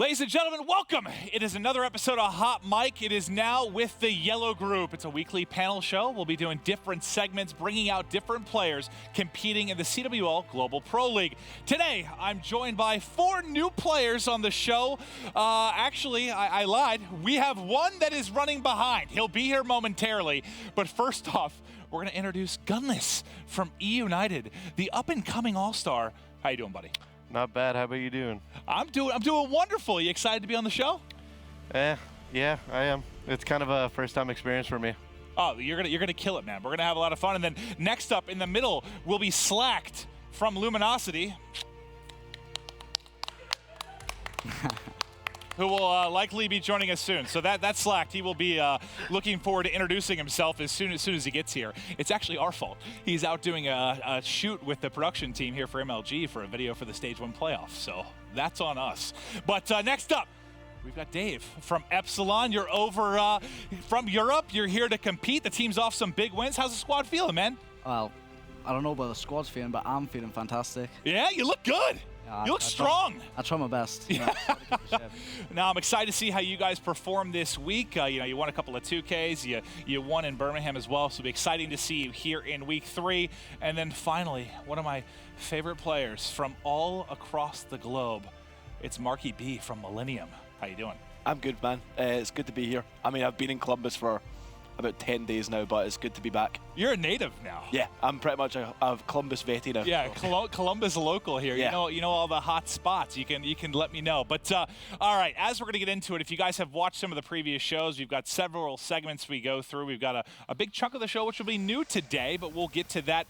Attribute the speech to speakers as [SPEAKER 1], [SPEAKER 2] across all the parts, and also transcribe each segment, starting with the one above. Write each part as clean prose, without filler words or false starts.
[SPEAKER 1] Ladies and gentlemen, welcome. It is another episode of Hot Mic. It is now with the Yellow Group. It's a weekly panel show. We'll be doing different segments, bringing out different players competing in the CWL Global Pro League. Today, I'm joined by 4 new players on the show. Actually, I lied. We have one that is running behind. He'll be here momentarily. But first off, we're going to introduce Gunless from E United, the up-and-coming all-star. How you doing, buddy?
[SPEAKER 2] Not bad. How about you doing?
[SPEAKER 1] I'm doing wonderful. You excited to be on the show?
[SPEAKER 2] Yeah, I am. It's kind of a first-time experience for me.
[SPEAKER 1] Oh, you're gonna kill it, man. We're gonna have a lot of fun. And then next up in the middle will be Slacked from Luminosity, who will likely be joining us soon. So that's Slacked. He will be looking forward to introducing himself as soon as he gets here. It's actually our fault. He's out doing a shoot with the production team here for MLG for a video for the Stage 1 playoffs. So that's on us. But next up, we've got Dave from Epsilon. You're over from Europe. You're here to compete. The team's off some big wins. How's the squad feeling, man?
[SPEAKER 3] Well, I don't know about the squad's feeling, but I'm feeling fantastic.
[SPEAKER 1] Yeah, you look good. You look strong.
[SPEAKER 3] I try my best.
[SPEAKER 1] Yeah. Now, I'm excited to see how you guys perform this week. You won a couple of 2Ks. You won in Birmingham as well, so it'll be exciting to see you here in week 3. And then finally, one of my favorite players from all across the globe. It's Marky B from Millennium. How you doing?
[SPEAKER 4] I'm good, man. It's good to be here. I mean, I've been in Columbus for about 10 days now, but it's good to be back.
[SPEAKER 1] You're a native now.
[SPEAKER 4] Yeah, I'm pretty much a Columbus vetty now.
[SPEAKER 1] Yeah, Columbus local here.
[SPEAKER 4] Yeah.
[SPEAKER 1] You know all the hot spots. You can let me know. But all right, as we're going to get into it, if you guys have watched some of the previous shows, we've got several segments we go through. We've got a big chunk of the show which will be new today, but we'll get to that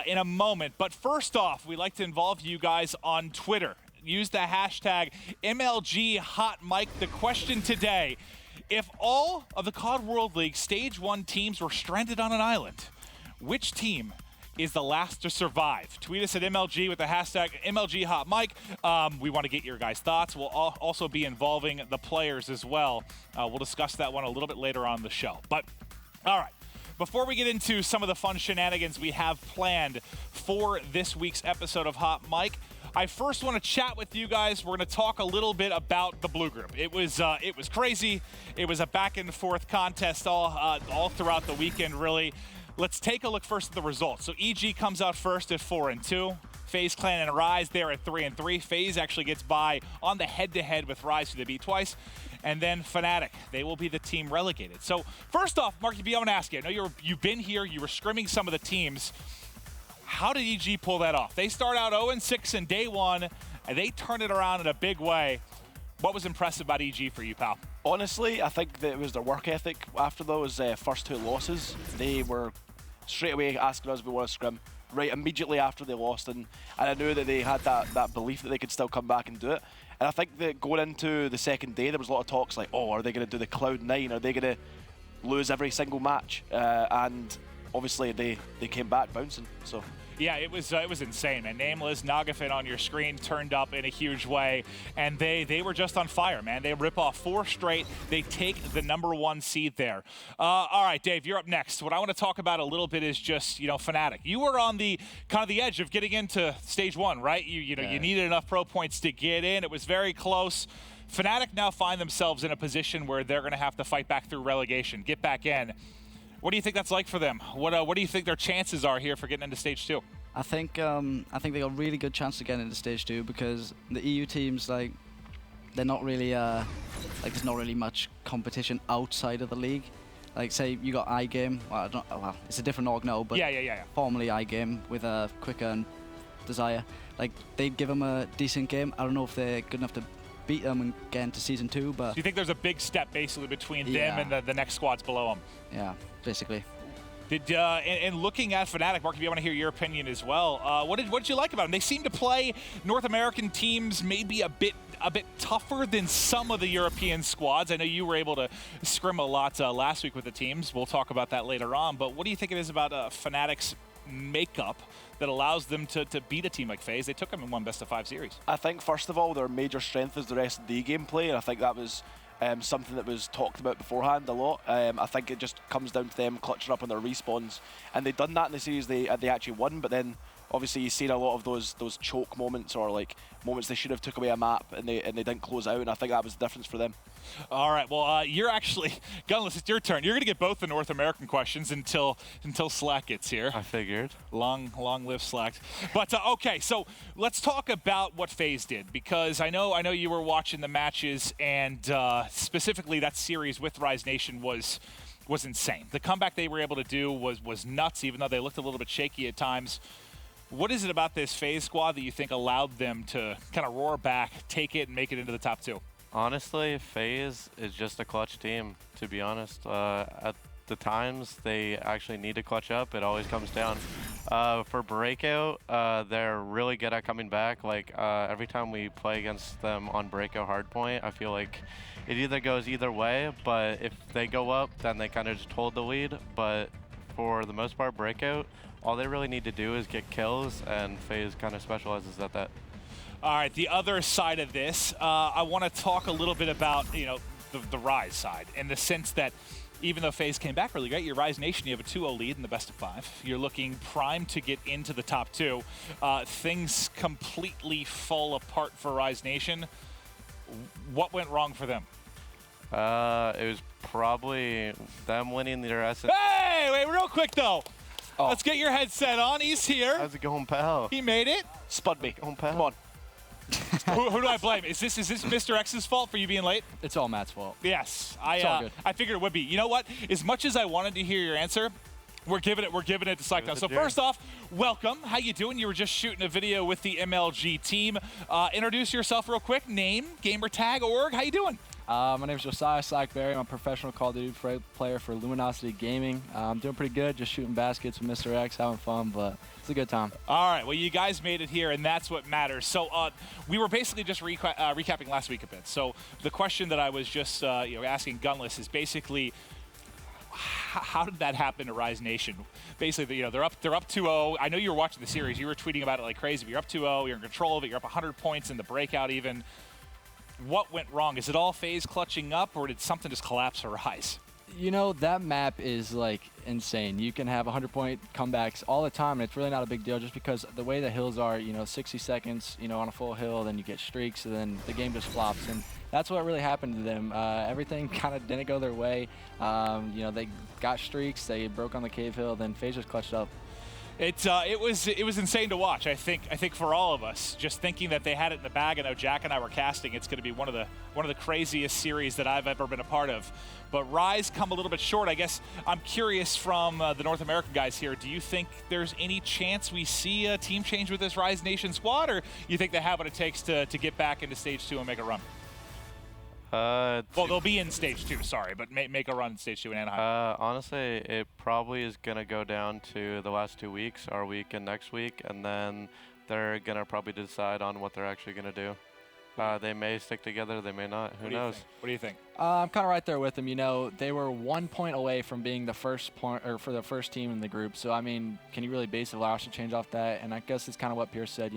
[SPEAKER 1] in a moment. But first off, we like to involve you guys on Twitter. Use the hashtag MLGHotMic. The question today: if all of the COD World League Stage 1 teams were stranded on an island, which team is the last to survive? Tweet us at MLG with the hashtag MLGHotMic. We want to get your guys' thoughts. We'll also be involving the players as well. We'll discuss that one a little bit later on the show. But, all right. Before we get into some of the fun shenanigans we have planned for this week's episode of Hot Mic, I first want to chat with you guys. We're going to talk a little bit about the Blue Group. It was crazy. It was a back and forth contest all throughout the weekend, really. Let's take a look first at the results. So EG comes out first at 4-2. FaZe Clan and Rise there at 3-3. FaZe actually gets by on the head-to-head with Rise, who they beat twice. And then Fnatic, they will be the team relegated. So first off, Marky B, I want to ask you. I know you've been here. You were scrimming some of the teams. How did EG pull that off? They start out 0-6 in day 1, and they turn it around in a big way. What was impressive about EG for you, pal?
[SPEAKER 4] Honestly, I think that it was their work ethic. After those first 2 losses, they were straight away asking us if we want to scrim right immediately after they lost, and I knew that they had that belief that they could still come back and do it. And I think that going into the second day, there was a lot of talks like, oh, are they going to do the Cloud9? Are they going to lose every single match? And obviously they came back bouncing. So
[SPEAKER 1] yeah, it was insane, man. Nameless, Nagafin on your screen turned up in a huge way, and they were just on fire, man. They rip off 4 straight. They take the #1 seed there. All right, Dave, you're up next. What I want to talk about a little bit is just, Fnatic. You were on the kind of the edge of getting into Stage 1, right? You needed enough pro points to get in. It was very close. Fnatic now find themselves in a position where they're going to have to fight back through relegation, get back in. What do you think that's like for them? What do you think their chances are here for getting into Stage 2?
[SPEAKER 3] I think they got a really good chance to get into Stage 2 because the EU teams, they're not really there's not really much competition outside of the league. Like, say you got iGame. Well, it's a different org now, but
[SPEAKER 1] yeah.
[SPEAKER 3] Formerly iGame with Quicker and Desire. Like, they'd give them a decent game. I don't know if they're good enough to beat them and get into Season 2, but...
[SPEAKER 1] Do you think there's a big step basically between them and the next squads below them?
[SPEAKER 3] Yeah, basically.
[SPEAKER 1] And looking at Fnatic, Mark, if you want to hear your opinion as well, what did you like about them? They seem to play North American teams maybe a bit tougher than some of the European squads. I know you were able to scrim a lot last week with the teams. We'll talk about that later on. But what do you think it is about Fnatic's makeup that allows them to beat a team like FaZe? They took them in one best-of-5 series.
[SPEAKER 4] I think, first of all, their major strength is the rest of the gameplay, and I think that was something that was talked about beforehand a lot. I think it just comes down to them clutching up on their respawns, and they've done that in the series. They actually won, but then obviously you've seen a lot of those choke moments, or like moments they should have took away a map and they didn't close out, and I think that was the difference for them.
[SPEAKER 1] All right, well, you're actually, Gunless, it's your turn. You're going to get both the North American questions until Slack gets here.
[SPEAKER 2] I figured.
[SPEAKER 1] Long live Slack. But, okay, so let's talk about what FaZe did, because I know you were watching the matches, and specifically that series with Rise Nation was insane. The comeback they were able to do was nuts, even though they looked a little bit shaky at times. What is it about this FaZe squad that you think allowed them to kind of roar back, take it, and make it into the top 2?
[SPEAKER 2] Honestly, FaZe is just a clutch team, to be honest. At the times they actually need to clutch up, it always comes down. For Breakout, they're really good at coming back. Like, every time we play against them on Breakout Hardpoint, I feel like it either goes either way, but if they go up, then they kind of just hold the lead. But for the most part, Breakout, all they really need to do is get kills, and FaZe kind of specializes at that.
[SPEAKER 1] All right, the other side of this, I want to talk a little bit about, the Rise side, in the sense that even though FaZe came back really great, your Rise Nation, you have a 2-0 lead in the best of 5. You're looking primed to get into the top 2. Things completely fall apart for Rise Nation. What went wrong for them?
[SPEAKER 2] It was probably them winning their essence.
[SPEAKER 1] Hey, wait, real quick though. Oh. Let's get your headset on. He's here.
[SPEAKER 2] How's it going, pal?
[SPEAKER 1] He made it.
[SPEAKER 4] Spud me.
[SPEAKER 2] Going, pal.
[SPEAKER 4] Come on.
[SPEAKER 1] who do I blame? Is this Mr. X's fault for you being late?
[SPEAKER 5] It's all Matt's fault.
[SPEAKER 1] Yes,
[SPEAKER 5] it's all good.
[SPEAKER 1] I figured it would be. You know what? As much as I wanted to hear your answer, we're giving it to Slack now. So first off, welcome. How you doing? You were just shooting a video with the MLG team. Introduce yourself real quick. Name, gamer tag, org. How you doing?
[SPEAKER 5] My name is Josiah Slackberry. I'm a professional Call of Duty player for Luminosity Gaming. I'm doing pretty good, just shooting baskets with Mr. X, having fun, but it's a good time.
[SPEAKER 1] All right, well, you guys made it here, and that's what matters. So we were basically just recapping last week a bit. So the question that I was just asking Gunless is basically, how did that happen to Rise Nation? Basically, they're up 2-0. I know you were watching the series. You were tweeting about it like crazy, but you're up 2-0. You're in control of it. You're up 100 points in the breakout even. What went wrong? Is it all FaZe clutching up, or did something just collapse for Rise?
[SPEAKER 5] That map is like insane. You can have 100-point comebacks all the time, and it's really not a big deal just because the way the hills are, 60 seconds, on a full hill, then you get streaks, and then the game just flops. And that's what really happened to them. Everything kind of didn't go their way. They got streaks, they broke on the cave hill, then FaZe just clutched up.
[SPEAKER 1] It was insane to watch. I think for all of us, just thinking that they had it in the bag. I know Jack and I were casting. It's going to be one of the craziest series that I've ever been a part of. But Rise come a little bit short. I guess I'm curious from the North American guys here. Do you think there's any chance we see a team change with this Rise Nation squad, or you think they have what it takes to get back into Stage 2 and make a run? Well, they'll be in Stage 2, sorry, but make a run in Stage 2 in Anaheim.
[SPEAKER 2] Honestly, it probably is going to go down to the last 2 weeks, our week and next week, and then they're going to probably decide on what they're actually going to do. They may stick together, they may not. Who knows?
[SPEAKER 1] What do you think?
[SPEAKER 5] I'm kind of right there with them. They were 1 point away from being the first point, or for the first team in the group. So I mean, can you really base a roster change off that? And I guess it's kind of what Pierce said.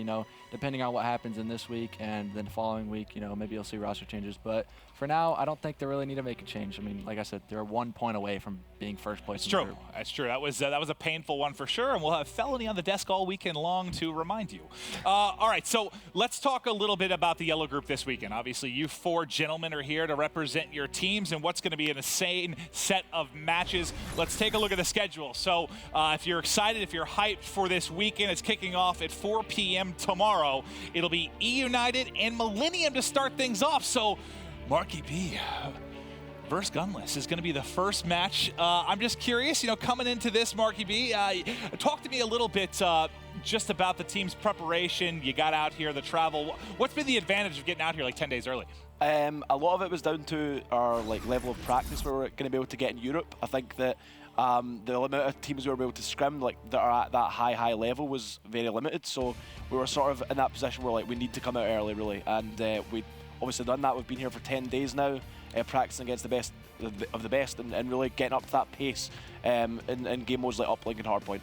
[SPEAKER 5] Depending on what happens in this week and then the following week, maybe you'll see roster changes. But for now, I don't think they really need to make a change. I mean, like I said, they're 1 point away from being first place in the group.
[SPEAKER 1] That's true. That was a painful one for sure, and we'll have Felony on the desk all weekend long to remind you. All right, so let's talk a little bit about the yellow group this weekend. Obviously, you 4 gentlemen are here to represent your teams and what's going to be an insane set of matches. Let's take a look at the schedule. So if you're excited, if you're hyped for this weekend, it's kicking off at 4 p.m. tomorrow. It'll be E-United and Millennium to start things off. So Marky B versus Gunless is going to be the first match. I'm just curious, coming into this, Marky B, talk to me a little bit just about the team's preparation. You got out here, the travel. What's been the advantage of getting out here like 10 days early?
[SPEAKER 4] A lot of it was down to our level of practice we were going to be able to get in Europe. I think that the amount of teams we were able to scrim that are at that high level was very limited. So we were sort of in that position where we need to come out early, really. And we obviously done that. We've been here for 10 days now, practicing against the best of the best, and really getting up to that pace in game modes like Uplink and Hardpoint.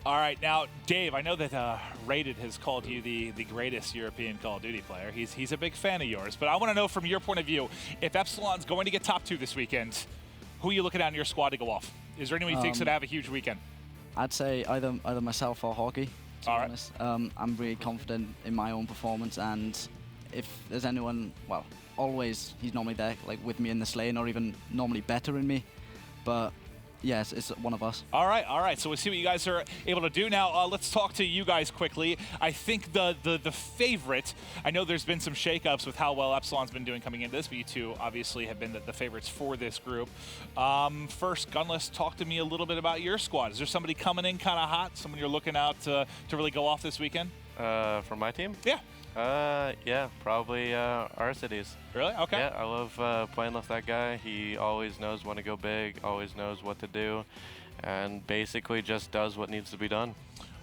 [SPEAKER 1] All right, now, Dave, I know that Rated has called you the greatest European Call of Duty player. He's a big fan of yours, but I want to know from your point of view, if Epsilon's going to get top 2 this weekend, who are you looking at in your squad to go off? Is there anyone you think's going to have a huge weekend?
[SPEAKER 3] I'd say either myself or Hockey. to be honest. I'm really confident in my own performance, and if there's anyone, well, always he's normally there, like with me in this lane, or even normally better than me. But yes, it's one of us.
[SPEAKER 1] All right. So we'll see what you guys are able to do now. Let's talk to you guys quickly. I think the favorite, I know there's been some shakeups with how well Epsilon's been doing coming into this, but you two obviously have been the favorites for this group. First, Gunless, talk to me a little bit about your squad. Is there somebody coming in kind of hot, someone you're looking out to really go off this weekend?
[SPEAKER 2] From my team?
[SPEAKER 1] Yeah.
[SPEAKER 2] Yeah, probably Arcides.
[SPEAKER 1] Really? Okay.
[SPEAKER 2] Yeah, I love playing with that guy. He always knows when to go big, always knows what to do, and basically just does what needs to be done.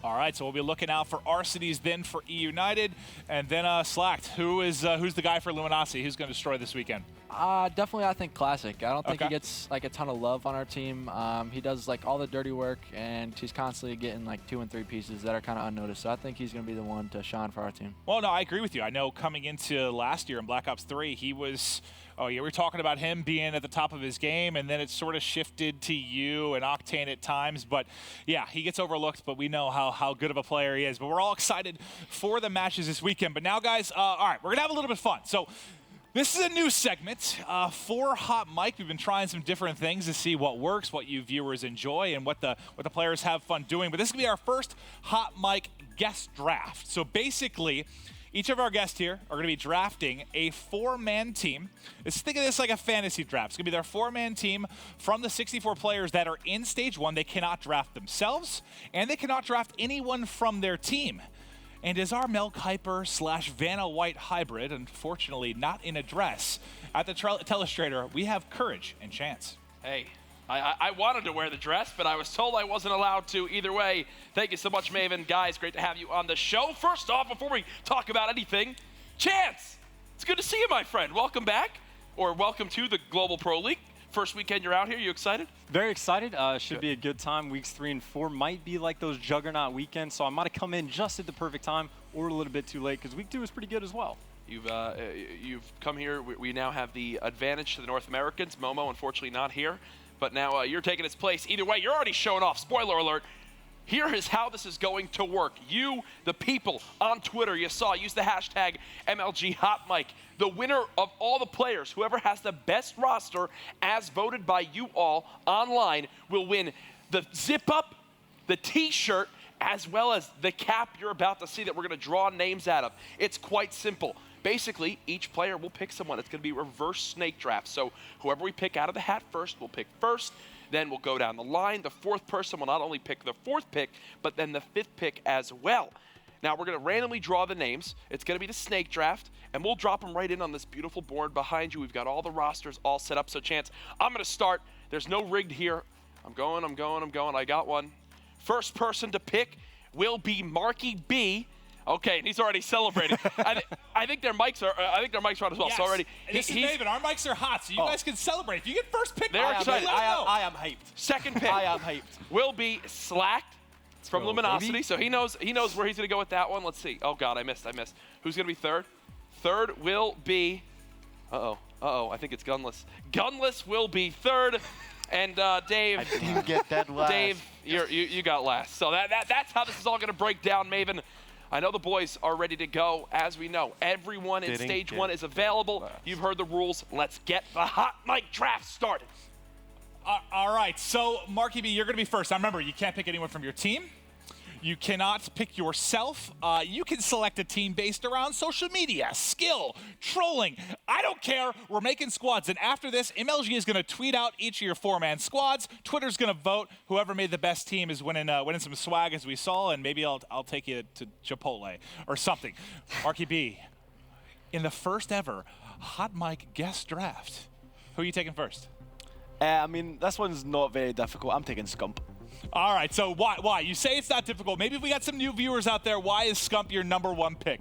[SPEAKER 1] All right, so we'll be looking out for Arcides, then for E United, and then Slacked. Who's the guy for Luminosity? Who's going to destroy this weekend?
[SPEAKER 5] Definitely, I think Classic. I don't think
[SPEAKER 1] Okay.
[SPEAKER 5] he gets like a ton of love on our team. He does like all the dirty work, and he's constantly getting like 2 and 3 pieces that are kind of unnoticed. So I think he's going to be the one to shine for our team.
[SPEAKER 1] Well, no, I agree with you. I know coming into last year in Black Ops 3, he was, we were talking about him being at the top of his game, and then it sort of shifted to you and Octane at times. But yeah, he gets overlooked, but we know how good of a player he is. But we're all excited for the matches this weekend. But now, guys, all right, we're going to have a little bit of fun. So this is a new segment for Hot Mic. We've been trying some different things to see what works, what you viewers enjoy, and what the players have fun doing. But this is going to be our first Hot Mic guest draft. So basically, each of our guests here are going to be drafting a 4-man team. Think of this like a fantasy draft. It's going to be their 4-man team from the 64 players that are in Stage 1. They cannot draft themselves, and they cannot draft anyone from their team. And as our Mel Kiper / Vanna White hybrid, unfortunately not in a dress, at the Telestrator, we have Courage and Chance.
[SPEAKER 6] Hey, I wanted to wear the dress, but I was told I wasn't allowed to. Either way, thank you so much, Maven. Guys, great to have you on the show. First off, before we talk about anything, Chance, it's good to see you, my friend. Welcome back, or welcome to the Global Pro League. First weekend you're out here. You excited?
[SPEAKER 7] Very excited. Should be a good time. Weeks 3 and 4 might be like those juggernaut weekends, so I might have come in just at the perfect time or a little bit too late because week 2 is pretty good as well.
[SPEAKER 6] You've come here. We now have the advantage to the North Americans. Momo, unfortunately, not here, but now you're taking his place. Either way, you're already showing off. Spoiler alert. Here is how this is going to work. You, the people on Twitter, you saw, use the hashtag MLGHotMic. The winner of all the players, whoever has the best roster as voted by you all online, will win the zip-up, the T-shirt, as well as the cap you're about to see that we're going to draw names out of. It's quite simple. Basically, each player will pick someone. It's going to be reverse snake draft. So whoever we pick out of the hat first will pick first. Then we'll go down the line. The 4th person will not only pick the 4th pick, but then the 5th pick as well. Now, we're going to randomly draw the names. It's going to be the snake draft, and we'll drop them right in on this beautiful board behind you. We've got all the rosters all set up. So, Chance, I'm going to start. There's no rigged here. I'm going. I got one. First person to pick will be Marky B. Okay, and he's already celebrating. I think their mics are. I think their mics are on as well.
[SPEAKER 1] Yes.
[SPEAKER 6] So already,
[SPEAKER 1] This is David. Our mics are hot, so you guys can celebrate. If you get first pick,
[SPEAKER 6] They're excited.
[SPEAKER 4] I am hyped.
[SPEAKER 6] Second pick.
[SPEAKER 4] I am hyped.
[SPEAKER 6] Will be Slacked from
[SPEAKER 7] go,
[SPEAKER 6] Luminosity.
[SPEAKER 7] baby.
[SPEAKER 6] So he knows where he's gonna go with that one. Let's see. Oh God, I missed. Who's gonna be third? Third will be. I think it's Gunless. Gunless will be third. And Dave.
[SPEAKER 2] I didn't get that last.
[SPEAKER 6] Dave, you got last. So that's how this is all gonna break down, Maven. I know the boys are ready to go. As we know, everyone in Stage 1 is available. You've heard the rules. Let's get the Hot Mic draft started.
[SPEAKER 1] All right, so Marky B, you're going to be first. Now remember, you can't pick anyone from your team. You cannot pick yourself. You can select a team based around social media, skill, trolling. I don't care. We're making squads. And after this, MLG is going to tweet out each of your 4-man squads. Twitter's going to vote. Whoever made the best team is winning some swag, as we saw. And maybe I'll take you to Chipotle or something. Marky B, in the first ever Hot Mic guest draft, who are you taking first?
[SPEAKER 4] I mean, this one's not very difficult. I'm taking Scump.
[SPEAKER 1] All right, so why? You say it's not difficult. Maybe if we got some new viewers out there, why is Scump your #1 pick?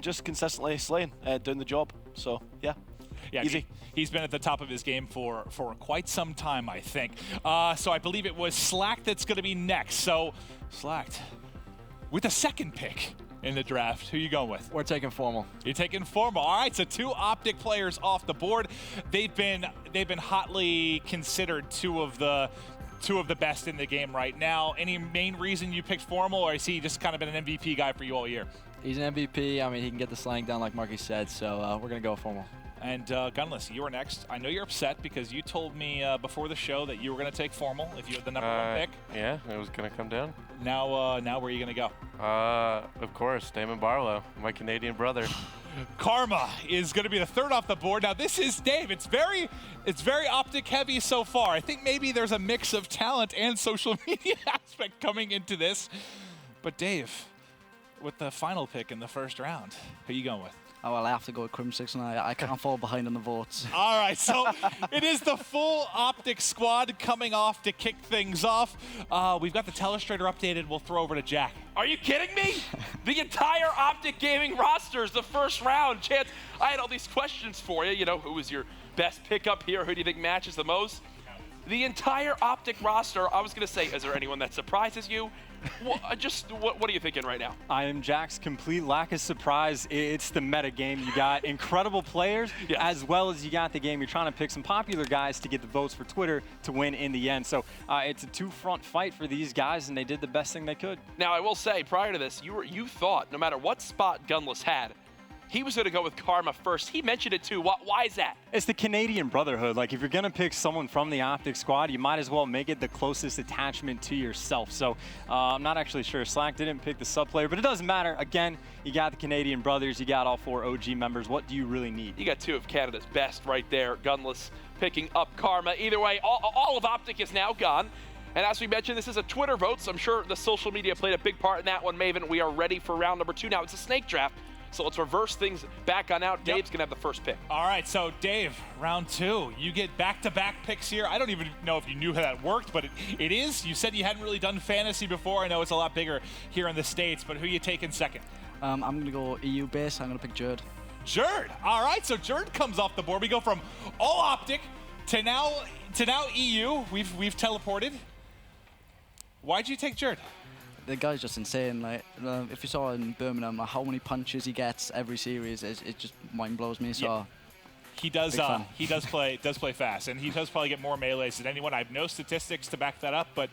[SPEAKER 4] Just consistently slaying, doing the job. So, yeah.
[SPEAKER 1] Yeah,
[SPEAKER 4] Easy.
[SPEAKER 1] He's been at the top of his game for quite some time, I think. So I believe it was Slack that's going to be next. So, Slacked, with the 2nd pick in the draft, who are you going with?
[SPEAKER 5] We're taking Formal.
[SPEAKER 1] You're taking Formal. All right, so 2 Optic players off the board. They've been hotly considered 2 of the two of the best in the game right now. Any main reason you picked Formal, or is he just kind of been an MVP guy for you all year?
[SPEAKER 5] He's an MVP. I mean, he can get the slang down like Marky said, so we're going to go Formal.
[SPEAKER 1] And Gunless, you are next. I know you're upset because you told me before the show that you were going to take Formal if you had the number one pick.
[SPEAKER 2] Yeah, it was going to come down.
[SPEAKER 1] Now where are you going to go?
[SPEAKER 2] Of course, Damon Barlow, my Canadian brother.
[SPEAKER 1] Karma is going to be the third off the board. Now this is Dave. It's very optic heavy so far. I think maybe there's a mix of talent and social media aspect coming into this. But Dave, with the final pick in the first round, who are you going with?
[SPEAKER 3] Oh, well, I have to go with Crim6, and I can't fall behind on the votes.
[SPEAKER 1] All right, so it is the full Optic squad coming off to kick things off. We've got the Telestrator updated. We'll throw over to Jack.
[SPEAKER 6] Are you kidding me? The entire Optic Gaming roster is the first round. Chance, I had all these questions for you. You know, who was your best pickup here? Who do you think matches the most? The entire Optic roster, I was going to say, is there anyone that surprises you? What are you thinking right now?
[SPEAKER 7] I am Jack's complete lack of surprise. It's the meta game. You got incredible players,
[SPEAKER 6] Yes.
[SPEAKER 7] as well as you got the game. You're trying to pick some popular guys to get the votes for Twitter to win in the end. So it's a two-front fight for these guys, and they did the best thing they could.
[SPEAKER 6] Now, I will say, prior to this, you thought no matter what spot Gunless had, he was going to go with Karma first. He mentioned it too. Why is that?
[SPEAKER 7] It's the Canadian brotherhood. Like, if you're going to pick someone from the Optic squad, you might as well make it the closest attachment to yourself. So I'm not actually sure. Slack didn't pick the sub player, but it doesn't matter. Again, you got the Canadian brothers. You got all 4 OG members. What do you really need?
[SPEAKER 6] You got two of Canada's best right there. Gunless picking up Karma. Either way, all of Optic is now gone. And as we mentioned, this is a Twitter vote, so I'm sure the social media played a big part in that one. Maven, we are ready for round number 2. Now, it's a snake draft. So let's reverse things back on out. Dave's going to have the first pick.
[SPEAKER 1] All right, so Dave, round 2. You get back-to-back picks here. I don't even know if you knew how that worked, but it is. You said you hadn't really done fantasy before. I know it's a lot bigger here in the States, but who you taking second?
[SPEAKER 3] I'm going to go EU base. I'm going to pick Jerd.
[SPEAKER 1] Jerd. All right, so Jerd comes off the board. We go from all Optic to now EU. We've teleported. Why'd you take Jerd?
[SPEAKER 3] The guy's just insane. Like, if you saw in Birmingham, how many punches he gets every series, it just mind blows me. So.
[SPEAKER 1] Yeah. He does.
[SPEAKER 3] Big fan.
[SPEAKER 1] He does play fast, and he does probably get more melees than anyone. I have no statistics to back that up, but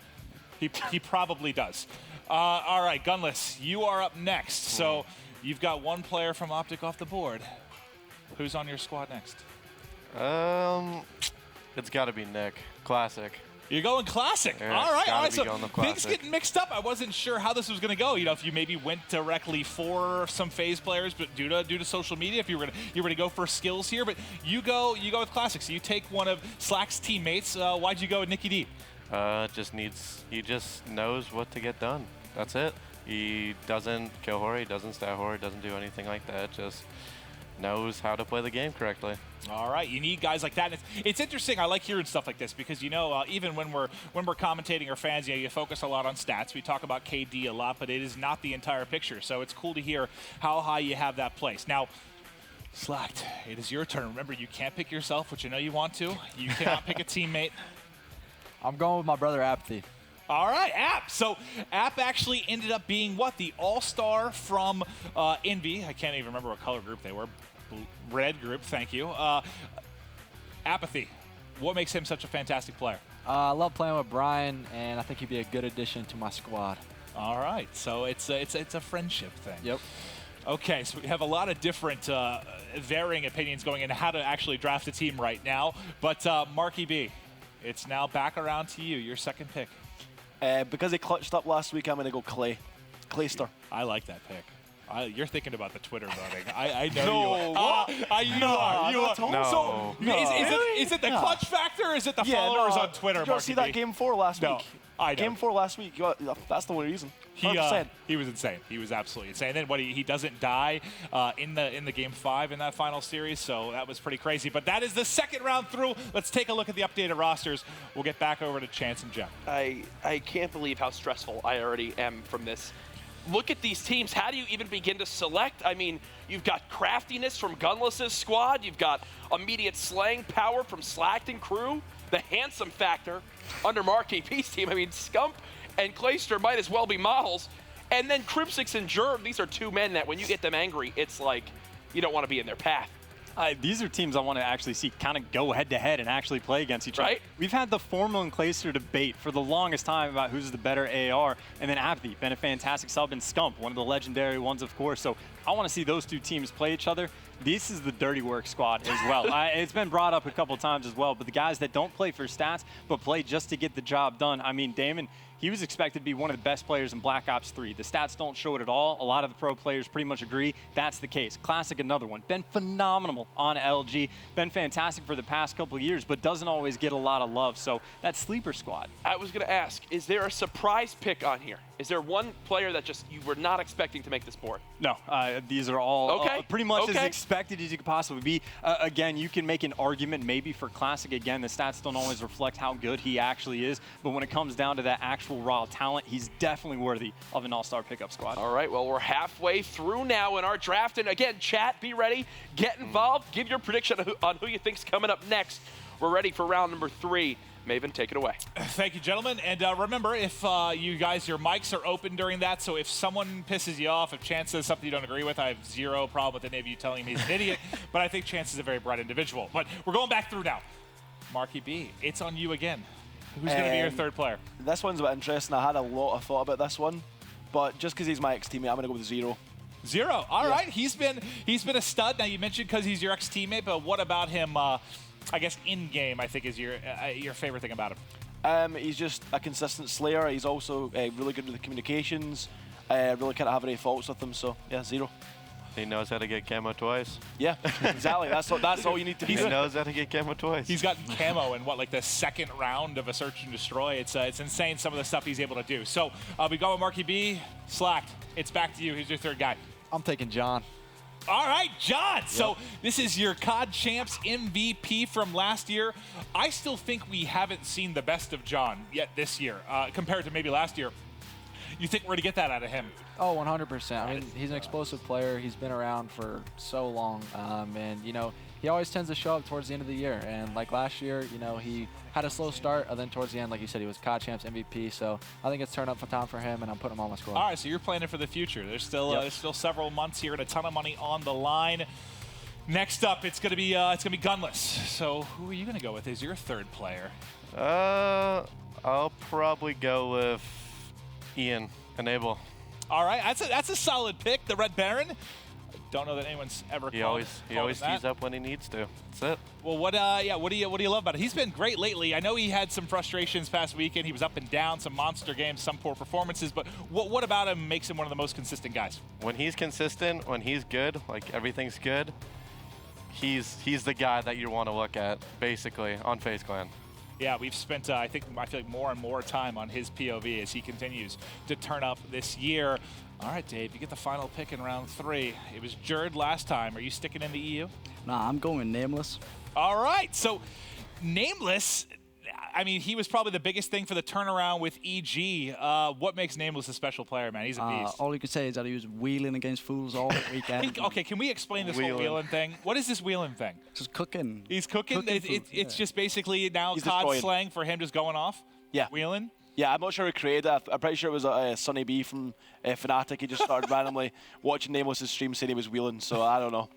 [SPEAKER 1] he probably does. All right, Gunless, you are up next. So you've got one player from Optic off the board. Who's on your squad next?
[SPEAKER 2] It's got to be Nick. Classic.
[SPEAKER 1] You're going classic.
[SPEAKER 2] Yeah,
[SPEAKER 1] all right.
[SPEAKER 2] gotta be
[SPEAKER 1] So
[SPEAKER 2] going the
[SPEAKER 1] things
[SPEAKER 2] classic.
[SPEAKER 1] getting mixed up. I wasn't sure how this was going to go. You know, if you maybe went directly for some FaZe players, but due to social media, if you were to go for skills here, but you go with classic. So you take one of Slack's teammates. Why'd you go with Nicky D?
[SPEAKER 2] He just knows what to get done. That's it. He doesn't kill horror, he doesn't stat horror, doesn't do anything like that. Just knows how to play the game correctly.
[SPEAKER 1] All right, you need guys like that. And it's interesting. I like hearing stuff like this because even when we're commentating or fans, you focus a lot on stats. We talk about KD a lot, but it is not the entire picture. So it's cool to hear how high you have that place. Now, Slacked, it is your turn. Remember, you can't pick yourself, which I know you want to. You cannot pick a teammate.
[SPEAKER 5] I'm going with my brother Apathy.
[SPEAKER 1] All right, App. So App actually ended up being what? The all-star from Envy. I can't even remember what color group they were. Red group, thank you. Apathy. What makes him such a fantastic player?
[SPEAKER 5] I love playing with Brian, and I think he'd be a good addition to my squad.
[SPEAKER 1] All right, so it's a friendship thing.
[SPEAKER 5] Yep.
[SPEAKER 1] Okay, so we have a lot of different varying opinions going into how to actually draft a team right now. But Marky B, it's now back around to you. Your second pick.
[SPEAKER 4] Because he clutched up last week, I'm going to go Clay. Clayster.
[SPEAKER 1] I like that pick. You're thinking about the Twitter voting. I know
[SPEAKER 4] No,
[SPEAKER 1] you
[SPEAKER 4] what?
[SPEAKER 1] are. You are.
[SPEAKER 2] No.
[SPEAKER 1] So,
[SPEAKER 4] No.
[SPEAKER 1] is it the clutch factor or is it the
[SPEAKER 4] Yeah,
[SPEAKER 1] followers
[SPEAKER 4] no,
[SPEAKER 1] on Twitter,
[SPEAKER 4] Did you
[SPEAKER 1] Marky
[SPEAKER 4] see that
[SPEAKER 1] B?
[SPEAKER 4] game 4 last
[SPEAKER 1] No,
[SPEAKER 4] week?
[SPEAKER 1] I know.
[SPEAKER 4] Game 4 last week. That's the only reason. 100%.
[SPEAKER 1] He was insane. He was absolutely insane. And then what? He doesn't die in the game 5 in that final series. So that was pretty crazy. But that is the second round through. Let's take a look at the updated rosters. We'll get back over to Chance and Jeff.
[SPEAKER 6] I can't believe how stressful I already am from this. Look at these teams. How do you even begin to select? I mean, you've got craftiness from Gunless's squad. You've got immediate slaying power from Slacked and crew. The handsome factor under Mark AP's team. I mean, Scump and Clayster might as well be models. And then Crim6 and Jerd, these are two men that when you get them angry, it's like you don't want to be in their path.
[SPEAKER 7] These are teams I want to actually see kind of go head-to-head and actually play against each other.
[SPEAKER 6] Right.
[SPEAKER 7] We've had the Formal and Clayster debate for the longest time about who's the better AR, and then Apathy, been a fantastic sub, and Scump, one of the legendary ones, of course. So I want to see those two teams play each other. This is the dirty work squad as well. It's been brought up a couple times as well, but the guys that don't play for stats, but play just to get the job done. I mean, Damon, he was expected to be one of the best players in Black Ops 3. The stats don't show it at all. A lot of the pro players pretty much agree that's the case. Classic, another one. Been phenomenal on LG. Been fantastic for the past couple of years, but doesn't always get a lot of love. So that sleeper squad.
[SPEAKER 6] I was going to ask, is there a surprise pick on here? Is there one player that just you were not expecting to make this board?
[SPEAKER 7] No, these are all pretty much as
[SPEAKER 6] Okay.
[SPEAKER 7] expected as you could possibly be. Again, you can make an argument maybe for Classic. Again, the stats don't always reflect how good he actually is, but when it comes down to that actual raw talent, he's definitely worthy of an all-star pickup squad.
[SPEAKER 6] All right, well, we're halfway through now in our draft. And again, chat, be ready, get involved, give your prediction on who you think's coming up next. We're ready for round number 3. Maven, take it away.
[SPEAKER 1] Thank you, gentlemen. And remember, if you guys, your mics are open during that, so if someone pisses you off, if Chance says something you don't agree with, I have zero problem with any of you telling me he's an idiot, but I think Chance is a very bright individual. But we're going back through now. Marky B, it's on you again. Who's going to be your third player?
[SPEAKER 4] This one's a bit interesting. I had a lot of thought about this one, but just because he's my ex-teammate, I'm going to go with Zero.
[SPEAKER 1] Zero. All right. He's been a stud. Now, you mentioned because he's your ex-teammate, but what about him, I guess, in-game, I think, is your favorite thing about him?
[SPEAKER 4] He's just a consistent slayer. He's also really good with the communications. Really can't have any faults with him, so yeah, Zero.
[SPEAKER 2] He knows how to get camo twice.
[SPEAKER 4] Yeah, exactly. That's all you need to
[SPEAKER 2] He
[SPEAKER 4] do.
[SPEAKER 2] knows how to get camo twice.
[SPEAKER 1] He's gotten camo in, like the second round of a Search and Destroy. It's insane, some of the stuff he's able to do. So we go with Marky B. Slacked, it's back to you. Who's your third guy?
[SPEAKER 5] I'm taking John.
[SPEAKER 1] All right, John. Yep. So this is your COD Champs MVP from last year. I still think we haven't seen the best of John yet this year compared to maybe last year. You think we're going to get that out of him?
[SPEAKER 5] Oh, 100%. I mean, he's an explosive player. He's been around for so long. And, you know, he always tends to show up towards the end of the year. And like last year, you know, he had a slow start. And then towards the end, like you said, he was COD Champs MVP. So I think it's turned up for time for him, and I'm putting him on my squad.
[SPEAKER 1] All right, so you're planning for the future. There's still several months here and a ton of money on the line. Next up, it's gonna be Gunless. So who are you gonna go with as your third player?
[SPEAKER 2] I'll probably go with Ian Enable.
[SPEAKER 1] All right, that's a solid pick. The Red Baron. Don't know that anyone's ever.
[SPEAKER 2] He always tees up when he needs to. That's it.
[SPEAKER 1] Well, what do you love about it? He's been great lately. I know he had some frustrations past weekend. He was up and down, some monster games, some poor performances. But what about him makes him one of the most consistent guys?
[SPEAKER 2] When he's consistent, when he's good, like everything's good, he's the guy that you want to look at, basically, on FaZe Clan.
[SPEAKER 1] Yeah, we've spent, I feel like more and more time on his POV as he continues to turn up this year. All right, Dave, you get the final pick in round 3. It was Jerd last time. Are you sticking in the EU?
[SPEAKER 3] Nah, I'm going with Nameless.
[SPEAKER 1] All right, so Nameless, I mean, he was probably the biggest thing for the turnaround with EG. What makes Nameless a special player, man? He's a beast.
[SPEAKER 3] All you can say is that he was wheeling against fools all weekend.
[SPEAKER 1] Okay, can we explain this whole wheeling thing? What is this wheeling thing?
[SPEAKER 3] Just cooking.
[SPEAKER 1] He's cooking? It's just basically now
[SPEAKER 4] He's
[SPEAKER 1] COD
[SPEAKER 4] destroying.
[SPEAKER 1] slang for him just going off?
[SPEAKER 4] Yeah.
[SPEAKER 1] Wheeling?
[SPEAKER 4] Yeah, I'm not sure who created it. I'm pretty sure it was Sonny B from Fnatic. He just started randomly watching Nameless's stream saying he was wheeling, so I don't know.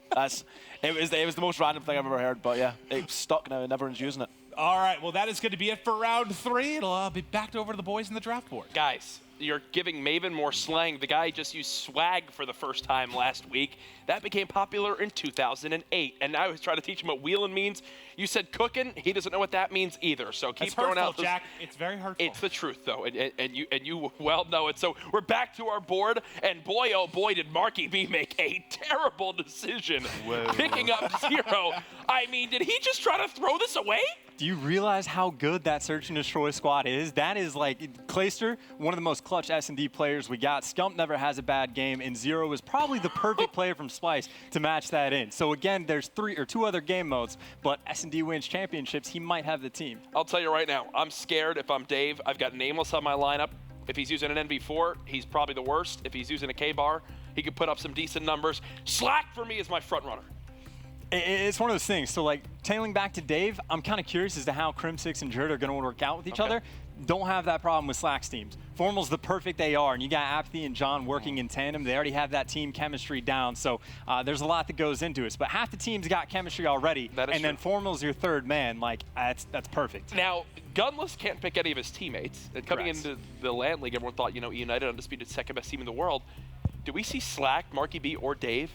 [SPEAKER 4] It was the most random thing I've ever heard, but yeah, it's stuck now and everyone's using it.
[SPEAKER 1] All right, well, that is going to be it for round 3. It'll be backed over to the boys in the draft board.
[SPEAKER 6] Guys, you're giving Maven more slang. The guy just used swag for the first time last week. That became popular in 2008. And now I was trying to teach him what wheeling means. You said cooking. He doesn't know what that means either. So keep
[SPEAKER 1] That's
[SPEAKER 6] throwing
[SPEAKER 1] hurtful,
[SPEAKER 6] out those.
[SPEAKER 1] Jack. It's very hurtful.
[SPEAKER 6] It's the truth, though, and you well know it. So we're back to our board, and boy, oh boy, did Marky B make a terrible decision picking up Zero. I mean, did he just try to throw this away?
[SPEAKER 7] Do you realize how good that Search and Destroy squad is? That is like Clayster, one of the most clutch S&D players we got. Scump never has a bad game, and Zero is probably the perfect player from Splice to match that in. So again, there's 2 other game modes, but S&D wins championships, he might have the team.
[SPEAKER 6] I'll tell you right now, I'm scared if I'm Dave. I've got Nameless on my lineup. If he's using an NV4, he's probably the worst. If he's using a K-bar, he could put up some decent numbers. Slack for me is my front runner.
[SPEAKER 7] It's one of those things. So, like, tailing back to Dave, I'm kind of curious as to how Crim6 and Jerd are going to work out with each other. don't have that problem with Slack's teams. Formal's the perfect AR, and you got Apathy and John working in tandem. They already have that team chemistry down, so there's a lot that goes into it. But half the team's got chemistry already, and then Formal's your third man. Like, that's perfect.
[SPEAKER 6] Now, Gunless can't pick any of his teammates. And coming into the LAN League, everyone thought, United, undisputed second best team in the world. Do we see Slack, Marky B, or Dave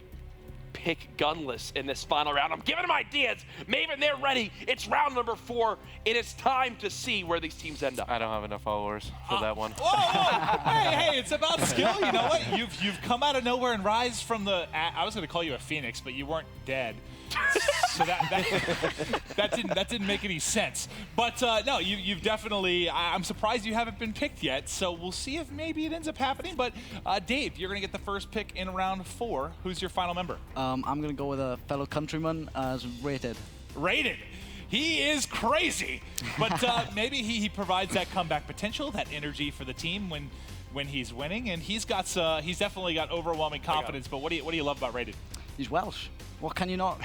[SPEAKER 6] pick Gunless in this final round? I'm giving them ideas. Maven, they're ready. It's round number 4, and it's time to see where these teams end up.
[SPEAKER 2] I don't have enough followers for that one.
[SPEAKER 1] Whoa. Hey, it's about skill. You know what? You've come out of nowhere and rise from the. I was going to call you a phoenix, but you weren't dead. So that didn't make any sense. But no, you've definitely. I'm surprised you haven't been picked yet. So we'll see if maybe it ends up happening. But Dave, you're gonna get the first pick in round 4. Who's your final member?
[SPEAKER 3] I'm gonna go with a fellow countryman as Rated.
[SPEAKER 1] Rated. He is crazy, but maybe he provides that comeback potential, that energy for the team when he's winning, and he's definitely got overwhelming confidence. But what do you love about Rated?
[SPEAKER 3] He's Welsh. What can you not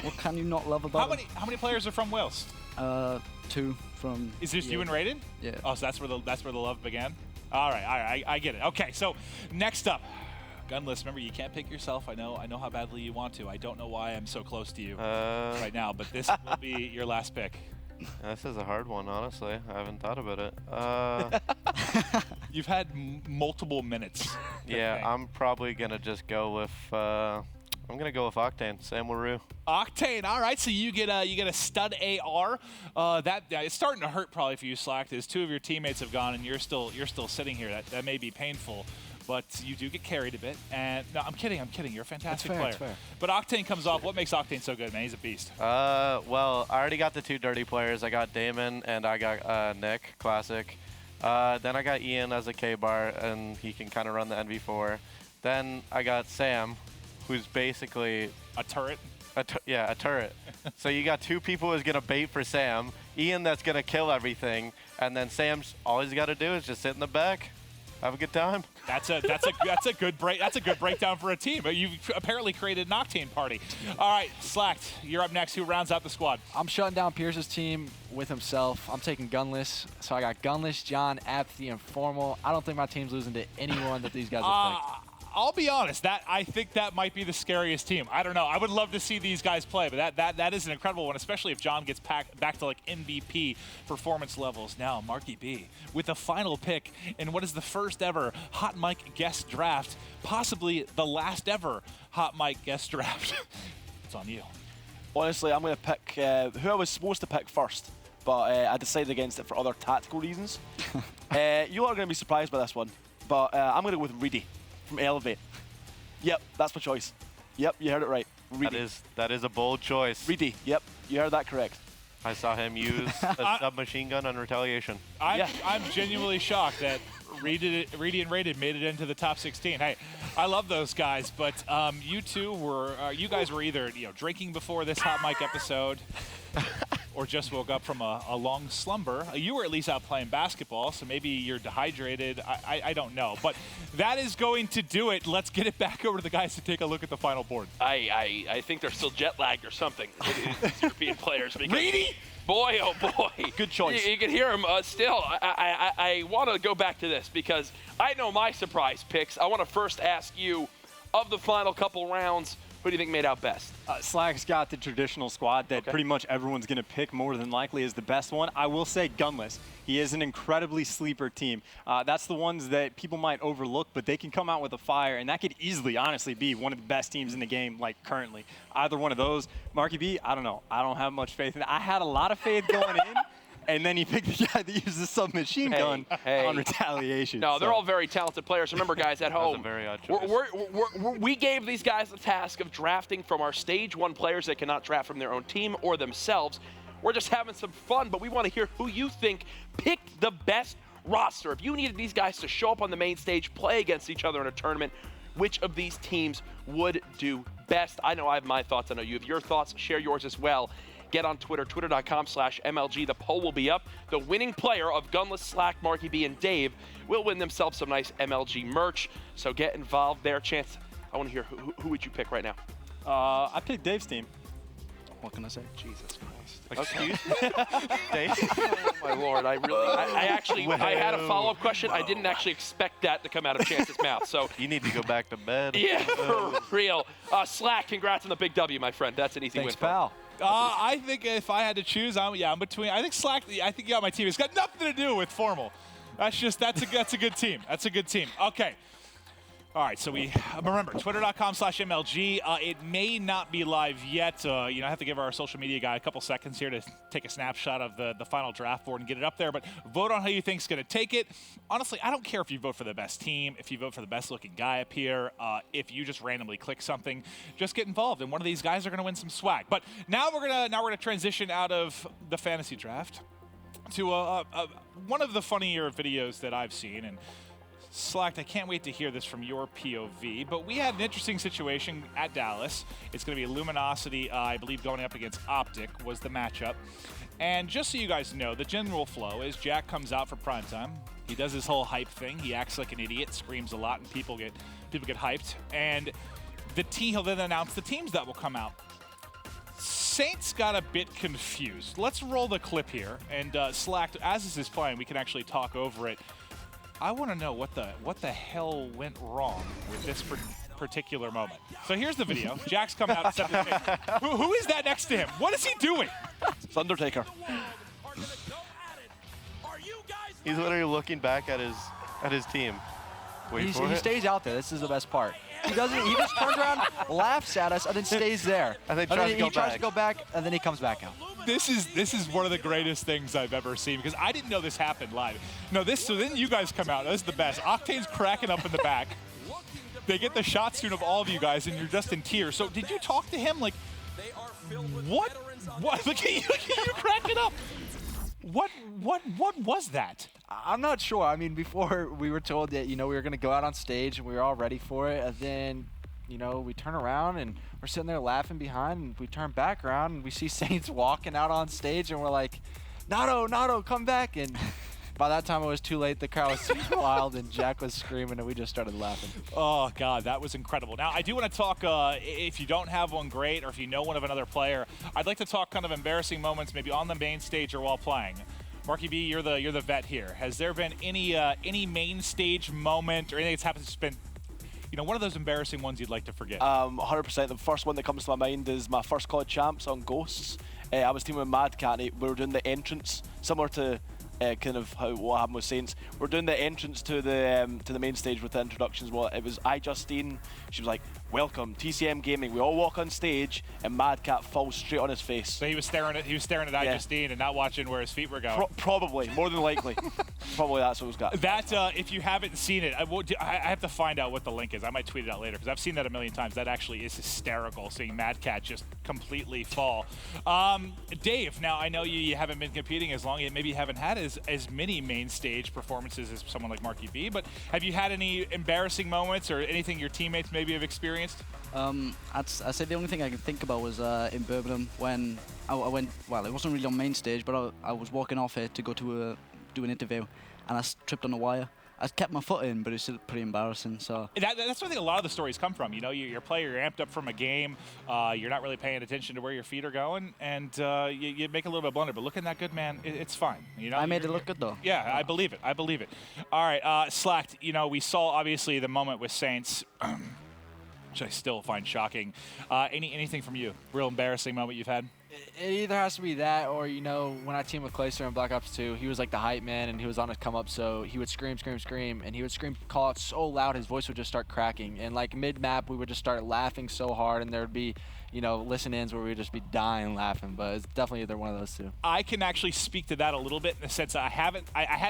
[SPEAKER 3] love about him?
[SPEAKER 1] How many players are from Wales?
[SPEAKER 3] 2 from.
[SPEAKER 1] Is this you and Rated?
[SPEAKER 3] Yeah.
[SPEAKER 1] Oh, so that's where the love began. All right, I get it. Okay, so next up, Gunless. Remember, you can't pick yourself. I know how badly you want to. I don't know why I'm so close to you right now, but this will be your last pick.
[SPEAKER 2] This is a hard one, honestly. I haven't thought about it.
[SPEAKER 1] You've had multiple minutes.
[SPEAKER 2] Yeah, I'm probably gonna just go with. I'm gonna go with Octane, Sam LaRue.
[SPEAKER 1] Octane, all right. So you get a stud AR. It's starting to hurt probably for you, Slack. As 2 of your teammates have gone and you're still sitting here. That may be painful, but you do get carried a bit. And no, I'm kidding. You're a fantastic player.
[SPEAKER 5] That's fair.
[SPEAKER 1] But Octane comes off. What makes Octane so good, man? He's a beast.
[SPEAKER 2] Well, I already got the 2 dirty players. I got Damon and I got Nick, classic. Then I got Ian as a K-bar, and he can kind of run the NV4. Then I got Sam, who's basically
[SPEAKER 1] a turret.
[SPEAKER 2] A turret. So you got 2 people who's gonna bait for Sam, Ian that's gonna kill everything, and then Sam's all he's got to do is just sit in the back, have a good time.
[SPEAKER 1] That's a good break. That's a good breakdown for a team. You've apparently created an Octane party. All right, Slack, you're up next. Who rounds out the squad?
[SPEAKER 5] I'm shutting down Pierce's team with himself. I'm taking Gunless. So I got Gunless, John, Apathy, and Formal. I don't think my team's losing to anyone that these guys have picked.
[SPEAKER 1] I'll be honest. I think that might be the scariest team. I don't know. I would love to see these guys play, but that is an incredible one, especially if John gets back to like MVP performance levels. Now, Marky B with the final pick in what is the first ever Hot Mic guest draft, possibly the last ever Hot Mic guest draft. It's on you.
[SPEAKER 4] Honestly, I'm going to pick who I was supposed to pick first, but I decided against it for other tactical reasons. You lot are going to be surprised by this one, but I'm going to go with Reedy from Elevate. Yep, that's my choice. Yep, you heard it right. Reedy.
[SPEAKER 2] That is a bold choice.
[SPEAKER 4] Reedy, yep, you heard that correct.
[SPEAKER 2] I saw him use a submachine gun on retaliation.
[SPEAKER 1] I'm genuinely shocked that Reedy and Rated made it into the top 16. Hey, I love those guys, but you guys were either drinking before this Hot Mic episode, or just woke up from a long slumber. You were at least out playing basketball, so maybe you're dehydrated. I don't know, but that is going to do it. Let's get it back over to the guys to take a look at the final board.
[SPEAKER 6] I think they're still jet lagged or something. These European players.
[SPEAKER 1] Reedy?
[SPEAKER 6] Boy, oh boy.
[SPEAKER 4] Good choice.
[SPEAKER 6] You can hear him still. I want to go back to this because I know my surprise picks. I want to first ask you, of the final couple rounds, who do you think made out best?
[SPEAKER 7] Slack's got the traditional squad that pretty much everyone's going to pick more than likely is the best one. I will say Gunless. He is an incredibly sleeper team. That's the ones that people might overlook, but they can come out with a fire, and that could easily, honestly, be one of the best teams in the game, like currently. Either one of those. Marky B, I don't know. I don't have much faith in it. I had a lot of faith going in. And then he picked the guy that used the submachine gun on retaliation.
[SPEAKER 6] No, they're all very talented players. Remember, guys, at home,
[SPEAKER 2] a very odd choice.
[SPEAKER 6] we gave these guys the task of drafting from our Stage 1 players that cannot draft from their own team or themselves. We're just having some fun, but we want to hear who you think picked the best roster. If you needed these guys to show up on the main stage, play against each other in a tournament, which of these teams would do best? I know I have my thoughts. I know you have your thoughts. Share yours as well. Get on Twitter, twitter.com/MLG. The poll will be up. The winning player of Gunless, Slack, Marky B, and Dave will win themselves some nice MLG merch. So get involved there. Chance, I want to hear who would you pick right now?
[SPEAKER 7] I picked Dave's team.
[SPEAKER 3] What can I say?
[SPEAKER 6] Jesus Christ.
[SPEAKER 2] Excuse me? Dave?
[SPEAKER 6] Oh my lord, I actually, I had a follow-up question. I didn't actually expect that to come out of Chance's mouth, so.
[SPEAKER 2] You need to go back to bed.
[SPEAKER 6] Yeah, for real. Slack, congrats on the big W, my friend. That's an easy
[SPEAKER 5] Thanks,
[SPEAKER 6] win.
[SPEAKER 5] pal.
[SPEAKER 1] I think if I had to choose, I'm between. I think Slack. I think you got my team. It's got nothing to do with formal. That's a good team. That's a good team. Okay. All right, so we remember twitter.com/MLG. It may not be live yet. I have to give our social media guy a couple seconds here to take a snapshot of the final draft board and get it up there. But vote on who you think's going to take it. Honestly, I don't care if you vote for the best team, if you vote for the best looking guy up here, if you just randomly click something. Just get involved, and one of these guys are going to win some swag. But now we're gonna transition out of the fantasy draft to one of the funnier videos that I've seen. And Slacked, I can't wait to hear this from your POV, but we had an interesting situation at Dallas. It's going to be Luminosity, I believe, going up against Optic was the matchup. And just so you guys know, the general flow is Jack comes out for primetime. He does his whole hype thing. He acts like an idiot, screams a lot, and people get hyped. And he'll then announce the teams that will come out. Saints got a bit confused. Let's roll the clip here. And Slacked, as this is playing, we can actually talk over it. I want to know what the hell went wrong with this particular moment. So here's the video. Jack's come out and said the thing. Who is that next to him? What is he doing?
[SPEAKER 4] It's Undertaker.
[SPEAKER 2] He's literally looking back at his team. Wait for
[SPEAKER 5] He
[SPEAKER 2] it.
[SPEAKER 5] stays out there. This is the best part. He doesn't. He just turns around, laughs at us, and then stays there.
[SPEAKER 2] And then
[SPEAKER 5] he tries to go back, and then he comes back out.
[SPEAKER 1] This is one of the greatest things I've ever seen, because I didn't know this happened live. No, so then you guys come out. This is the best. Octane's cracking up in the back. They get the shot soon of all of you guys, and you're just in tears. So did you talk to him? Like, what? Look at you cracking up. What was that?
[SPEAKER 5] I'm not sure. I mean, before we were told that, we were going to go out on stage and we were all ready for it. And then, we turn around and we're sitting there laughing behind, and we turn back around and we see Saints walking out on stage, and we're like, Nato, come back. And by that time it was too late. The crowd was super wild and Jack was screaming, and we just started laughing.
[SPEAKER 1] Oh, God, that was incredible. Now, I do want to talk, if you don't have one, great, or if you know one of another player, I'd like to talk kind of embarrassing moments maybe on the main stage or while playing. Marky B, you're the vet here. Has there been any main stage moment or anything that's happened that's been, one of those embarrassing ones you'd like to forget?
[SPEAKER 4] 100%. The first one that comes to my mind is my first COD champs on Ghosts. I was teaming with Mad Cat. We were doing the entrance, similar to kind of what happened with Saints. We're doing the entrance to the main stage with the introductions. Well, it was Justine. She was like, "Welcome, TCM Gaming." We all walk on stage, and Mad Cat falls straight on his face.
[SPEAKER 1] So he was staring at Justine and not watching where his feet were going.
[SPEAKER 4] Probably, more than likely. Probably that's what was got.
[SPEAKER 1] That if you haven't seen it, I have to find out what the link is. I might tweet it out later, because I've seen that a million times. That actually is hysterical, seeing Mad Cat just completely fall. Dave, now I know you haven't been competing as long, maybe you haven't had as many main stage performances as someone like Marky B, but have you had any embarrassing moments or anything your teammates maybe have experienced?
[SPEAKER 3] I'd say the only thing I can think about was in Birmingham when I went, well, it wasn't really on main stage, but I was walking off it to go to do an interview, and I tripped on a wire. I kept my foot in, but it's still pretty embarrassing. So
[SPEAKER 1] that's where I think a lot of the stories come from. You're a player, you're amped up from a game, you're not really paying attention to where your feet are going, and you make a little bit of blunder. But looking that good, man, it's fine.
[SPEAKER 3] I made it look good though.
[SPEAKER 1] Yeah, I believe it. All right, Slacked. We saw obviously the moment with Saints. Which I still find shocking. Anything from you? Real embarrassing moment you've had?
[SPEAKER 5] It either has to be that, or when I teamed with Clayster in Black Ops 2, he was like the hype man, and he was on his come up, so he would scream, and he would call out so loud his voice would just start cracking, and like mid map we would just start laughing so hard, and there would be listen-ins where we would just be dying laughing. But it's definitely either one of those two.
[SPEAKER 1] I can actually speak to that a little bit in the sense that I had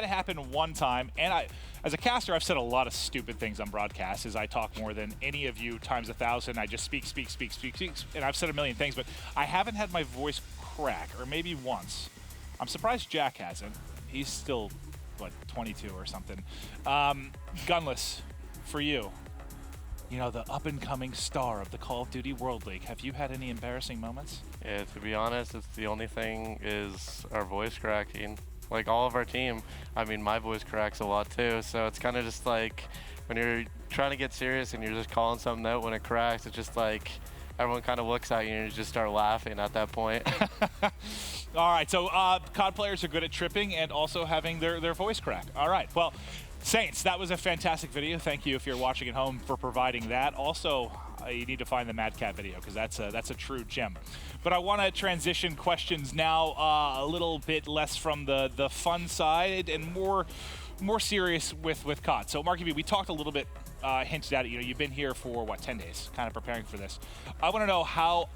[SPEAKER 1] it happen one time, and as a caster, I've said a lot of stupid things on broadcast, as I talk more than any of you times 1,000. I just speak, and I've said a million things, but I haven't had my voice crack, or maybe once. I'm surprised Jack hasn't. He's still, 22 or something. Gunless, for you, the up-and-coming star of the Call of Duty World League, have you had any embarrassing moments?
[SPEAKER 2] Yeah, to be honest, it's the only thing is our voice cracking. Like all of our team, I mean, my voice cracks a lot too, so it's kind of just like when you're trying to get serious and you're just calling something out when it cracks, it's just like everyone kind of looks at you and you just start laughing at that point.
[SPEAKER 1] All right, so COD players are good at tripping and also having their voice crack. All right, well, Saints, that was a fantastic video. Thank you if you're watching at home for providing that. Also, you need to find the Mad Cat video because that's a true gem. But I want to transition questions now a little bit less from the fun side and more serious with COD. So Marky B, we talked a little bit, hinted at it. You know, you've been here for what, 10 days, kind of preparing for this. I want to know how.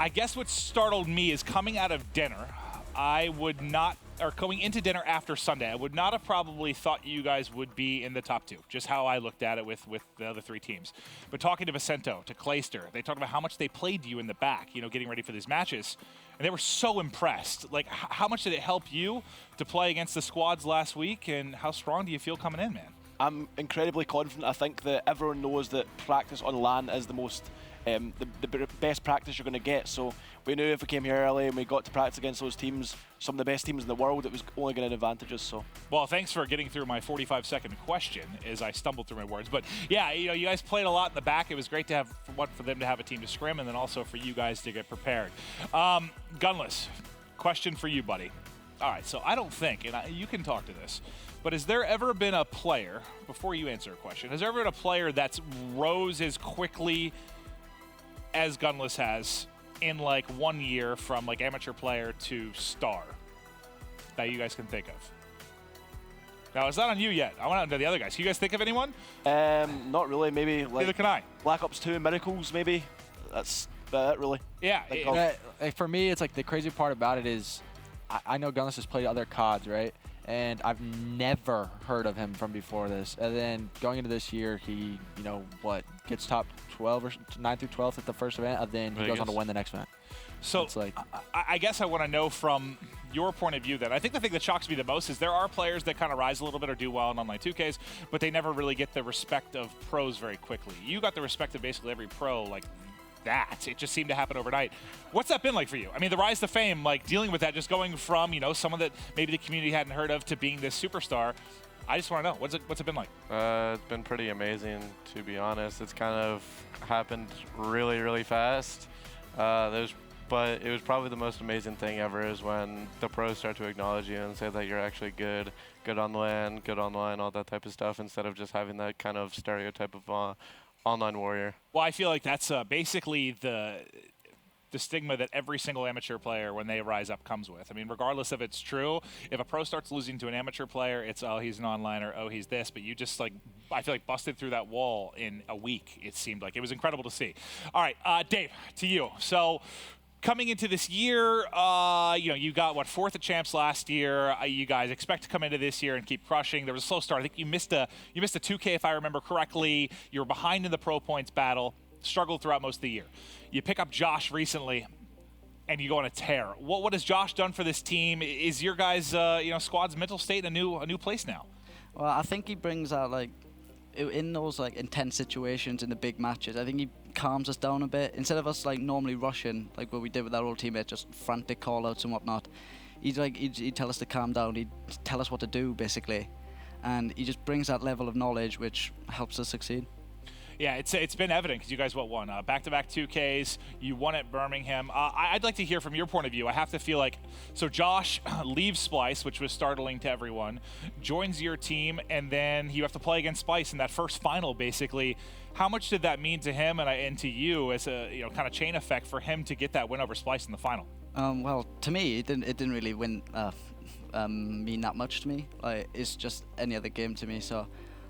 [SPEAKER 1] I guess what startled me is coming out of dinner. I would not, or going into dinner after Sunday, I would not have probably thought you guys would be in the top 2, just how I looked at it with the other 3 teams. But talking to Vicento, to Clayster, they talked about how much they played you in the back, you know, getting ready for these matches. And they were so impressed. Like, how much did it help you to play against the squads last week, and how strong do you feel coming in, man?
[SPEAKER 4] I'm incredibly confident. I think that everyone knows that practice on LAN is the most, the best practice you're going to get. So we knew if we came here early and we got to practice against those teams, some of the best teams in the world, it was only going to advantage us. So.
[SPEAKER 1] Well, thanks for getting through my 45-second question as I stumbled through my words. But yeah, you know, you guys played a lot in the back. It was great to have for them to have a team to scrim, and then also for you guys to get prepared. Gunless, question for you, buddy. All right, so I don't think, and you can talk to this, but has there ever been a player, before you answer a question, has there ever been a player that's rose as quickly as Gunless has in like 1 year from like amateur player to star that you guys can think of? Now, it's not on you yet. I want to know the other guys. Can you guys think of anyone?
[SPEAKER 4] Not really. Maybe like
[SPEAKER 1] Neither can I.
[SPEAKER 4] Black Ops 2 Miracles, maybe. That's about it, really.
[SPEAKER 1] Yeah.
[SPEAKER 5] Like, for me, it's like the crazy part about it is I know Gunless has played other CODs, right? And I've never heard of him from before this. And then going into this year, he, you know, gets top 12 or 9 through 12th at the first event, and then he goes on to win the next event.
[SPEAKER 1] So
[SPEAKER 5] it's like,
[SPEAKER 1] I guess I want to know from your point of view that I think the thing that shocks me the most is there are players that kind of rise a little bit or do well in online 2Ks, but they never really get the respect of pros very quickly. You got the respect of basically every pro like that. It just seemed to happen overnight. What's that been like for you? I mean, the rise to fame, like dealing with that, just going from, you know, someone that maybe the community hadn't heard of to being this superstar. I just want to know, what's it been like?
[SPEAKER 2] It's been pretty amazing, to be honest. It's kind of happened really, really fast. But it was probably the most amazing thing ever is when the pros start to acknowledge you and say that you're actually good on LAN, good online, all that type of stuff, instead of just having that kind of stereotype of online warrior.
[SPEAKER 1] Well, I feel like that's basically the stigma that every single amateur player, when they rise up, comes with. I mean, regardless if it's true, if a pro starts losing to an amateur player, it's, oh, he's an onliner, oh, he's this. But you just, like, I feel like busted through that wall in a week, it seemed like. It was incredible to see. All right, Dave, to you. So coming into this year, you know, you got, what, 4th at Champs last year. You guys expect to come into this year and keep crushing. There was a slow start. I think you missed a 2K, if I remember correctly. You were behind in the pro points battle, struggled throughout most of the year. You pick up Josh recently, and you go on a tear. What has Josh done for this team? Is your guys, you know, squad's mental state in a new place now?
[SPEAKER 3] Well, I think he brings out, like, in those like intense situations in the big matches, I think he calms us down a bit. Instead of us like normally rushing, like what we did with our old teammate, just frantic call-outs and whatnot, he'd tell us to calm down. He'd tell us what to do, basically. And he just brings that level of knowledge which helps us succeed.
[SPEAKER 1] Yeah, it's been evident because you guys won back-to-back 2Ks. You won at Birmingham. I'd like to hear from your point of view. I have to feel like, so Josh leaves Splice, which was startling to everyone, joins your team, and then you have to play against Splice in that first final, basically. How much did that mean to him and to you as a kind of chain effect for him to get that win over Splice in the final?
[SPEAKER 3] Well, to me, it didn't really mean that much to me. Like, it's just any other game to me. So,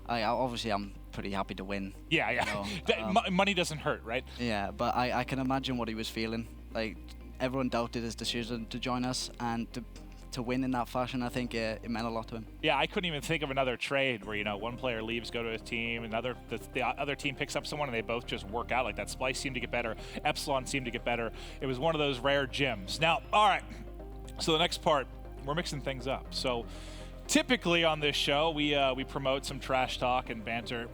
[SPEAKER 3] I'm pretty happy to win.
[SPEAKER 1] Yeah.
[SPEAKER 3] You know?
[SPEAKER 1] Money doesn't hurt, right?
[SPEAKER 3] Yeah, but I can imagine what he was feeling. Like, everyone doubted his decision to join us, and to win in that fashion, I think it meant a lot to him.
[SPEAKER 1] Yeah, I couldn't even think of another trade where, one player leaves, go to a team, and the other team picks up someone, and they both just work out like that. Splice seemed to get better. Epsilon seemed to get better. It was one of those rare gems. Now, all right, so the next part, we're mixing things up. So typically on this show, we promote some trash talk and banter,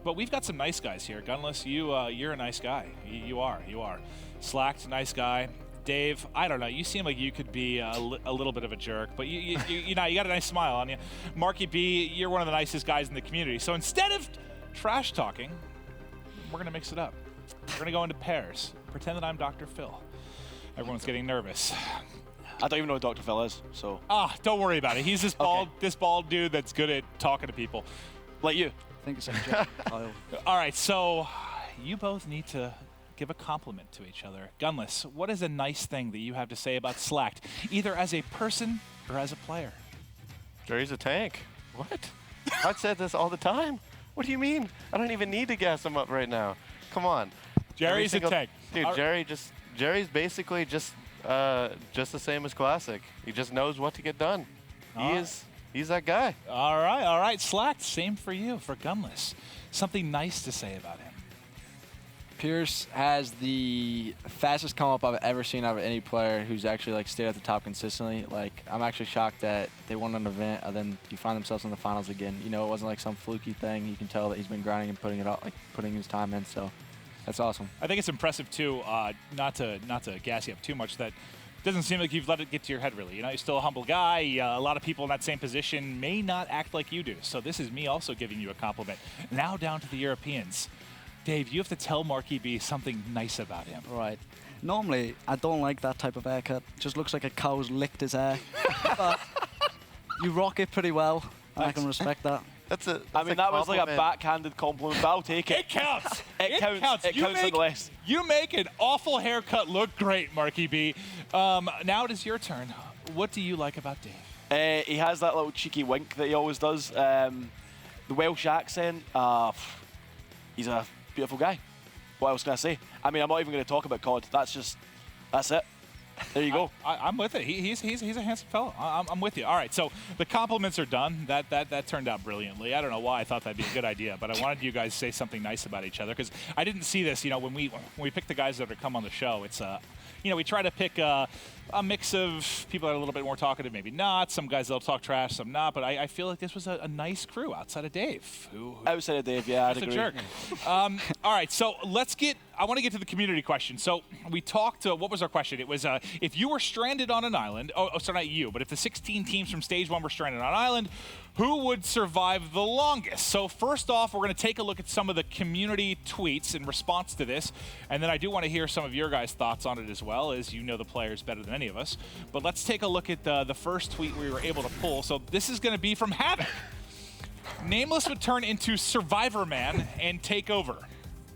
[SPEAKER 1] but we've got some nice guys here. Gunless, you're a nice guy. You are. Slacked, nice guy. Dave, I don't know. You seem like you could be a little bit of a jerk, but you got a nice smile on you. Marky B, you're one of the nicest guys in the community. So instead of trash talking, we're gonna mix it up. We're going to go into pairs. Pretend that I'm Dr. Phil. Everyone's getting nervous.
[SPEAKER 4] I don't even know who Dr. Phil is, so.
[SPEAKER 1] Don't worry about it. He's this bald dude that's good at talking to people.
[SPEAKER 4] Like you.
[SPEAKER 3] I think it's MJ. Kyle.
[SPEAKER 1] All right, so you both need to give a compliment to each other. Gunless, what is a nice thing that you have to say about Slacked, either as a person or as a player?
[SPEAKER 2] Jerry's a tank. What? I've said this all the time. What do you mean? I don't even need to gas him up right now. Come on.
[SPEAKER 1] Jerry's a tank.
[SPEAKER 2] Dude, Jerry's basically just the same as Classic. He just knows what to get done. He's that guy.
[SPEAKER 1] All right. Slacked, same for you, for Gunless. Something nice to say about him.
[SPEAKER 5] Pierce has the fastest come up I've ever seen out of any player who's actually like stayed at the top consistently. Like, I'm actually shocked that they won an event and then you find themselves in the finals again. You know, it wasn't like some fluky thing. You can tell that he's been grinding and putting it out, like putting his time in. So that's awesome.
[SPEAKER 1] I think it's impressive too, not to gas you up too much, that doesn't seem like you've let it get to your head really. You know, you're still a humble guy. A lot of people in that same position may not act like you do. So this is me also giving you a compliment. Now down to the Europeans. Dave, you have to tell Marky B something nice about him.
[SPEAKER 3] Right. Normally, I don't like that type of haircut. Just looks like a cow's licked his hair. But you rock it pretty well. I can respect that.
[SPEAKER 4] I mean, that was like a backhanded compliment, but I'll take it.
[SPEAKER 1] It counts.
[SPEAKER 4] It counts. It counts nonetheless.
[SPEAKER 1] You make an awful haircut look great, Marky B. Now it is your turn. What do you like about Dave?
[SPEAKER 4] He has that little cheeky wink that he always does. The Welsh accent. He's a beautiful guy. What else can I say? I mean, I'm not even going to talk about COD. That's it. There you go.
[SPEAKER 1] I'm with it. He's a handsome fellow. I'm with you. All right, so the compliments are done. That turned out brilliantly. I don't know why I thought that'd be a good idea, but I wanted you guys to say something nice about each other because I didn't see this. You know, when we pick the guys that are come on the show, it's you know, we try to pick a mix of people that are a little bit more talkative, maybe not. Some guys that'll talk trash, some not. But I feel like this was a nice crew outside of Dave.
[SPEAKER 4] Outside of Dave, yeah, I'd agree.
[SPEAKER 1] A jerk. All right, so I want to get to the community question. So we talked. What was our question? It was if you were stranded on an island. Sorry, not you, but if the 16 teams from Stage 1 were stranded on an island, who would survive the longest? So first off, we're going to take a look at some of the community tweets in response to this, and then I do want to hear some of your guys' thoughts on it as well, as you know the players better than any of us. But let's take a look at the first tweet we were able to pull. So this is going to be from Havoc. Nameless would turn into Survivor Man and take over.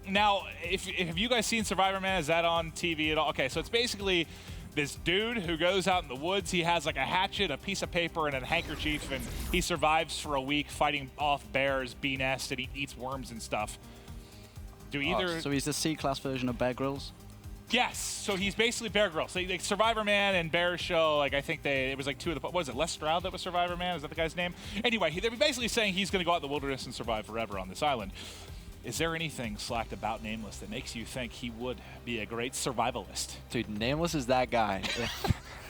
[SPEAKER 1] Now, if you guys seen Survivor Man, is that on TV at all? Okay, so it's basically this dude who goes out in the woods. He has like a hatchet, a piece of paper, and a handkerchief, and he survives for a week fighting off bears, bee nests, and he eats worms and stuff.
[SPEAKER 3] So he's the C-class version of Bear Grylls?
[SPEAKER 1] Yes, so he's basically Bear Grylls. So like Survivor Man and Bear Show, like I think it was like two of the, what was it, Les Stroud that was Survivor Man? Is that the guy's name? Anyway, they're basically saying he's going to go out in the wilderness and survive forever on this island. Is there anything, Slacked, about Nameless that makes you think he would be a great survivalist?
[SPEAKER 5] Dude, Nameless is that guy.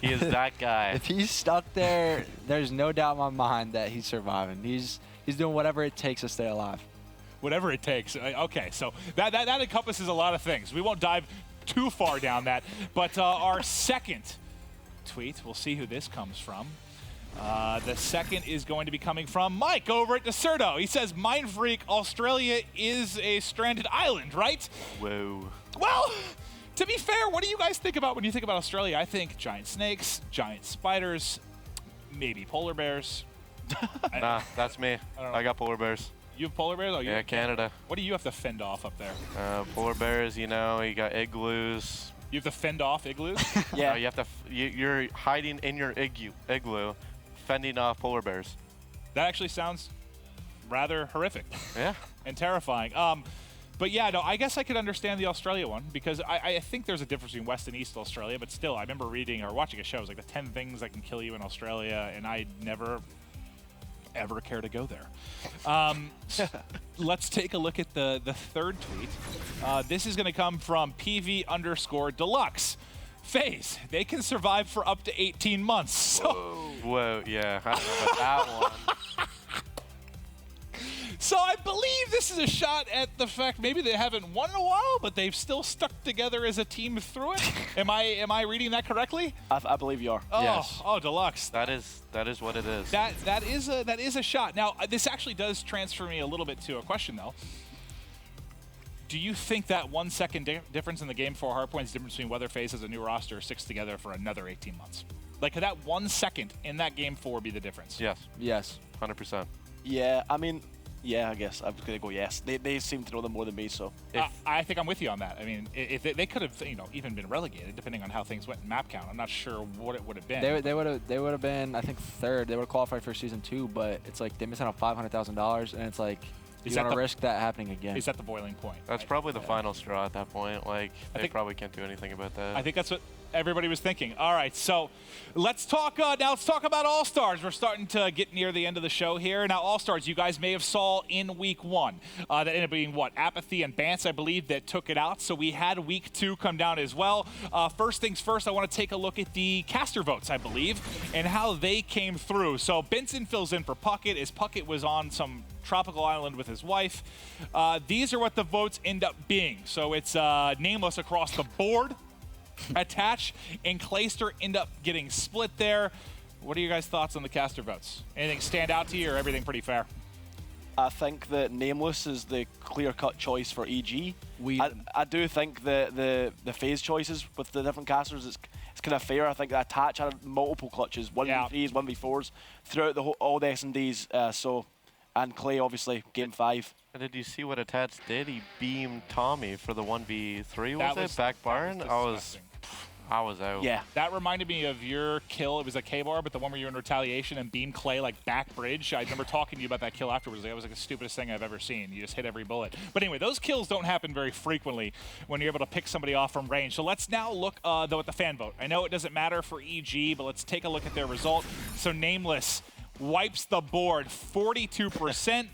[SPEAKER 2] He is that guy.
[SPEAKER 5] If he's stuck there, there's no doubt in my mind that he's surviving. He's doing whatever it takes to stay alive.
[SPEAKER 1] Whatever it takes. Okay, so that encompasses a lot of things. We won't dive too far down that, but our second tweet, we'll see who this comes from. The second is going to be coming from Mike over at Deserto. He says, Mind Freak, Australia is a stranded island, right?
[SPEAKER 2] Whoa.
[SPEAKER 1] Well, to be fair, what do you guys think about when you think about Australia? I think giant snakes, giant spiders, maybe polar bears.
[SPEAKER 2] Nah, that's me. I got polar bears.
[SPEAKER 1] You have polar bears? Oh,
[SPEAKER 2] yeah, Canada.
[SPEAKER 1] What do you have to fend off up there?
[SPEAKER 2] Polar bears, you know, you got igloos.
[SPEAKER 1] You have to fend off igloos?
[SPEAKER 2] Yeah. You have to. You're hiding in your igloo, fending off polar bears.
[SPEAKER 1] That actually sounds rather horrific.
[SPEAKER 2] Yeah.
[SPEAKER 1] And terrifying. But yeah, no, I guess I could understand the Australia one because I think there's a difference between West and East Australia, but still, I remember reading or watching a show. It was like the 10 things that can kill you in Australia, and I never ever care to go there. Let's take a look at the third tweet. This is going to come from PV_Deluxe. FaZe, they can survive for up to 18 months. So
[SPEAKER 2] Whoa, yeah, I don't know about that one.
[SPEAKER 1] So I believe this is a shot at the fact maybe they haven't won in a while, but they've still stuck together as a team through it. Am I reading that correctly?
[SPEAKER 4] I believe you are.
[SPEAKER 1] Oh,
[SPEAKER 2] yes.
[SPEAKER 1] Oh, Deluxe.
[SPEAKER 2] That is what it is.
[SPEAKER 1] That is a shot. Now this actually does transfer me a little bit to a question though. do you think that 1 second difference in the game for hardpoint is the difference between whether FaZe has a new roster or sticks together for another 18 months? Like, could that 1 second in that game 4 be the difference?
[SPEAKER 2] Yes.
[SPEAKER 5] Yes.
[SPEAKER 2] 100%.
[SPEAKER 4] Yeah, I mean, yeah, I guess I'm going to go yes. They seem to know them more than me, so.
[SPEAKER 1] I think I'm with you on that. I mean, if they could have, even been relegated, depending on how things went in map count. I'm not sure what it would have been.
[SPEAKER 5] They would have been, I think, third. They would have qualified for season 2, but it's like they missed out on $500,000, and it's like you want to risk that happening again.
[SPEAKER 1] Is that the boiling point?
[SPEAKER 2] That's probably the final straw at that point. Like, they probably can't do anything about that.
[SPEAKER 1] I think that's what everybody was thinking. All right, so let's talk now. Let's talk about All-Stars. We're starting to get near the end of the show here. Now, All-Stars, you guys may have saw in week 1. That ended up being what? Apathy and Bance, I believe, that took it out. So we had week 2 come down as well. First things first, I want to take a look at the caster votes, I believe, and how they came through. So Benson fills in for Puckett, as Puckett was on some tropical island with his wife. These are what the votes end up being. So it's Nameless across the board. Attach and Clayster end up getting split there. What are your guys' thoughts on the caster votes? Anything stand out to you, or everything pretty fair?
[SPEAKER 4] I think that Nameless is the clear-cut choice for EG. I do think the FaZe choices with the different casters, it's kind of fair. I think that Attach had multiple clutches, 1v3s, 1v4s, throughout all the S&Ds. And Clay, obviously, game 5.
[SPEAKER 2] And did you see what Attach did? He beamed Tommy for the 1v3,
[SPEAKER 1] That
[SPEAKER 2] was it? Back barn? I was out.
[SPEAKER 4] Yeah.
[SPEAKER 1] That reminded me of your kill. It was a K-bar, but the one where you were in retaliation and beam Clay like back bridge. I remember talking to you about that kill afterwards. That was like the stupidest thing I've ever seen. You just hit every bullet. But anyway, those kills don't happen very frequently when you're able to pick somebody off from range. So let's now look, though, at the fan vote. I know it doesn't matter for EG, but let's take a look at their result. So Nameless wipes the board, 42%.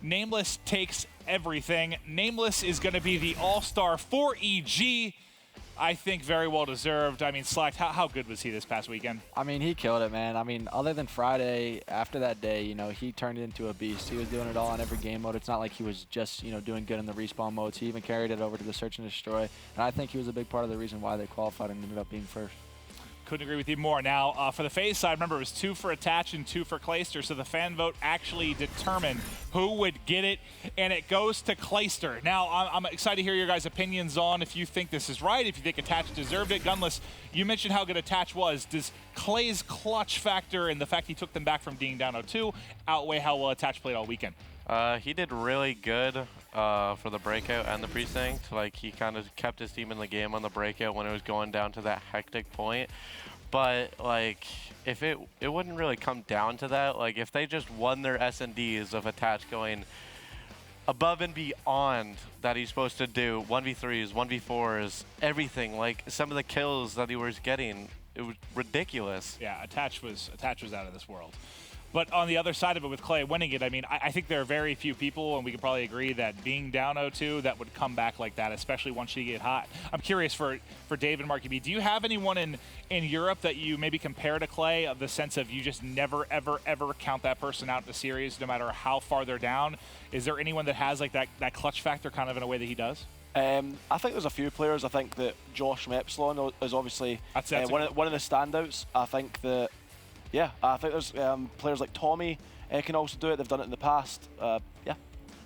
[SPEAKER 1] Nameless takes everything. Nameless is going to be the all-star for EG. I think very well deserved. I mean, Slack, how good was he this past weekend?
[SPEAKER 5] I mean, he killed it, man. I mean, other than Friday, after that day, he turned it into a beast. He was doing it all in every game mode. It's not like he was just, doing good in the respawn modes. He even carried it over to the search and destroy. And I think he was a big part of the reason why they qualified and ended up being first.
[SPEAKER 1] Couldn't agree with you more. Now, for the FaZe side, remember, it was 2 for Attach and 2 for Clayster, so the fan vote actually determined who would get it, and it goes to Clayster. Now, I'm excited to hear your guys' opinions on if you think this is right, if you think Attach deserved it. Gunless, you mentioned how good Attach was. Does Clay's clutch factor and the fact he took them back from being down 0-2 outweigh how well Attach played all weekend?
[SPEAKER 2] He did really good for the breakout and the precinct. Like, he kind of kept his team in the game on the breakout when it was going down to that hectic point. But, like, if it wouldn't really come down to that. Like, if they just won their S&Ds of Attach going above and beyond that he's supposed to do, 1v3s, 1v4s, everything. Like, some of the kills that he was getting, it was ridiculous.
[SPEAKER 1] Yeah, Attach was out of this world. But on the other side of it with Clay winning it, I mean, I think there are very few people, and we can probably agree that being down 0-2, that would come back like that, especially once you get hot. I'm curious for Dave and Marky B, do you have anyone in Europe that you maybe compare to Clay, of the sense of you just never, ever, ever count that person out in the series, no matter how far they're down? Is there anyone that has like that clutch factor kind of in a way that he does?
[SPEAKER 4] I think there's a few players. I think that Josh from Epsilon is obviously one of the standouts. I think that, yeah, I think there's players like Tommy can also do it. They've done it in the past. Yeah.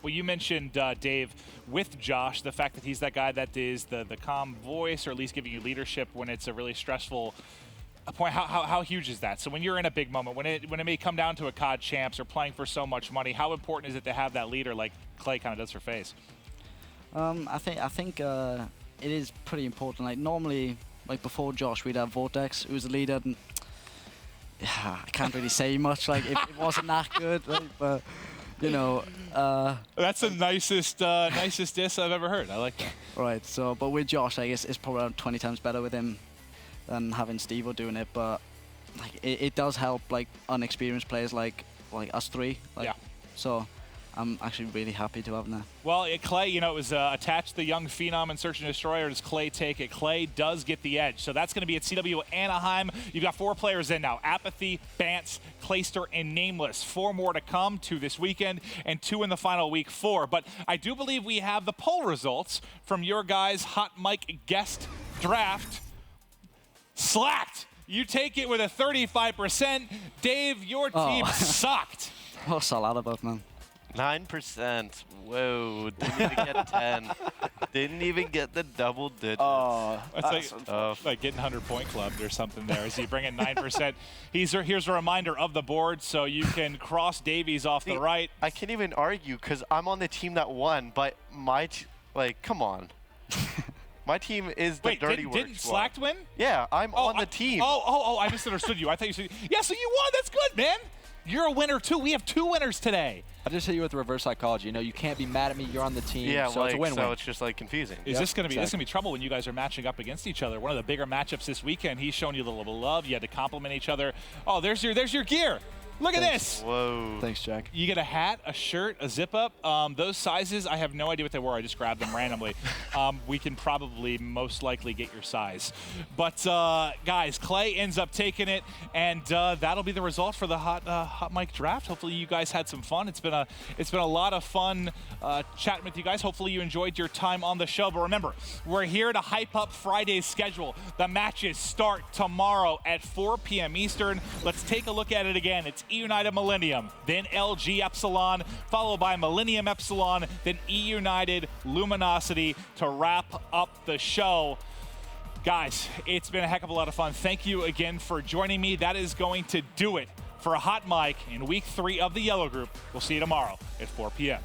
[SPEAKER 1] Well, you mentioned, Dave, with Josh, the fact that he's that guy that is the calm voice, or at least giving you leadership when it's a really stressful point. How huge is that? So when you're in a big moment, when it may come down to a COD champs or playing for so much money, how important is it to have that leader like Clay kind of does for FaZe?
[SPEAKER 3] I think it is pretty important. Like, normally, like before Josh, we'd have Vortex, who was the leader. And I can't really say much. Like, it wasn't that good, right? But
[SPEAKER 1] that's the nicest diss I've ever heard. I like that.
[SPEAKER 3] Right. So, but with Josh, I guess it's probably around 20 times better with him than having Steve doing it. But like, it does help like unexperienced players like us three. Like,
[SPEAKER 1] yeah.
[SPEAKER 3] So I'm actually really happy to have that.
[SPEAKER 1] Well, Clay, it was attached the young phenom and search and destroy, or does Clay take it? Clay does get the edge. So that's going to be at CWL Anaheim. You've got 4 players in now: Apathy, Bance, Clayster, and Nameless. 4 more to come, 2 this weekend and 2 in the final week 4. But I do believe we have the poll results from your guys' Hot Mic guest draft. Slacked. You take it with a 35%. Dave, your team sucked.
[SPEAKER 3] What's all that about, man?
[SPEAKER 2] 9%. Whoa, didn't even get 10. Didn't even get the double digits.
[SPEAKER 4] Oh,
[SPEAKER 1] It's like getting 100-point clubbed or something there. As you bring in 9%. Here's a reminder of the board, so you can cross Davies off the right.
[SPEAKER 2] I can't even argue because I'm on the team that won, but come on. My team is the dirty work
[SPEAKER 1] didn't
[SPEAKER 2] squad.
[SPEAKER 1] Slacked win?
[SPEAKER 2] Yeah, I'm on the team.
[SPEAKER 1] I misunderstood you. I thought you said, yeah, so you won. That's good, man. You're a winner, too. We have 2 winners today.
[SPEAKER 5] I just hit you with reverse psychology. You know, you can't be mad at me. You're on the team.
[SPEAKER 2] Yeah,
[SPEAKER 5] so it's a win-win.
[SPEAKER 2] So it's just confusing.
[SPEAKER 1] Is this going to be trouble when you guys are matching up against each other? One of the bigger matchups this weekend. He's showing you a little love. You had to compliment each other. Oh, there's your gear. Look at this.
[SPEAKER 2] Whoa.
[SPEAKER 5] Thanks, Jack.
[SPEAKER 1] You get a hat, a shirt, a zip-up. Those sizes, I have no idea what they were. I just grabbed them randomly. We can probably most likely get your size. But, guys, Clay ends up taking it, and that'll be the result for the hot mic draft. Hopefully you guys had some fun. It's been a lot of fun chatting with you guys. Hopefully you enjoyed your time on the show. But remember, we're here to hype up Friday's schedule. The matches start tomorrow at 4 p.m. Eastern. Let's take a look at it again. It's E United Millennium, then LG Epsilon, followed by Millennium Epsilon, then E United Luminosity to wrap up the show. Guys, it's been a heck of a lot of fun. Thank you again for joining me. That is going to do it for a Hot Mic in week 3 of the Yellow Group. We'll see you tomorrow at 4 p.m.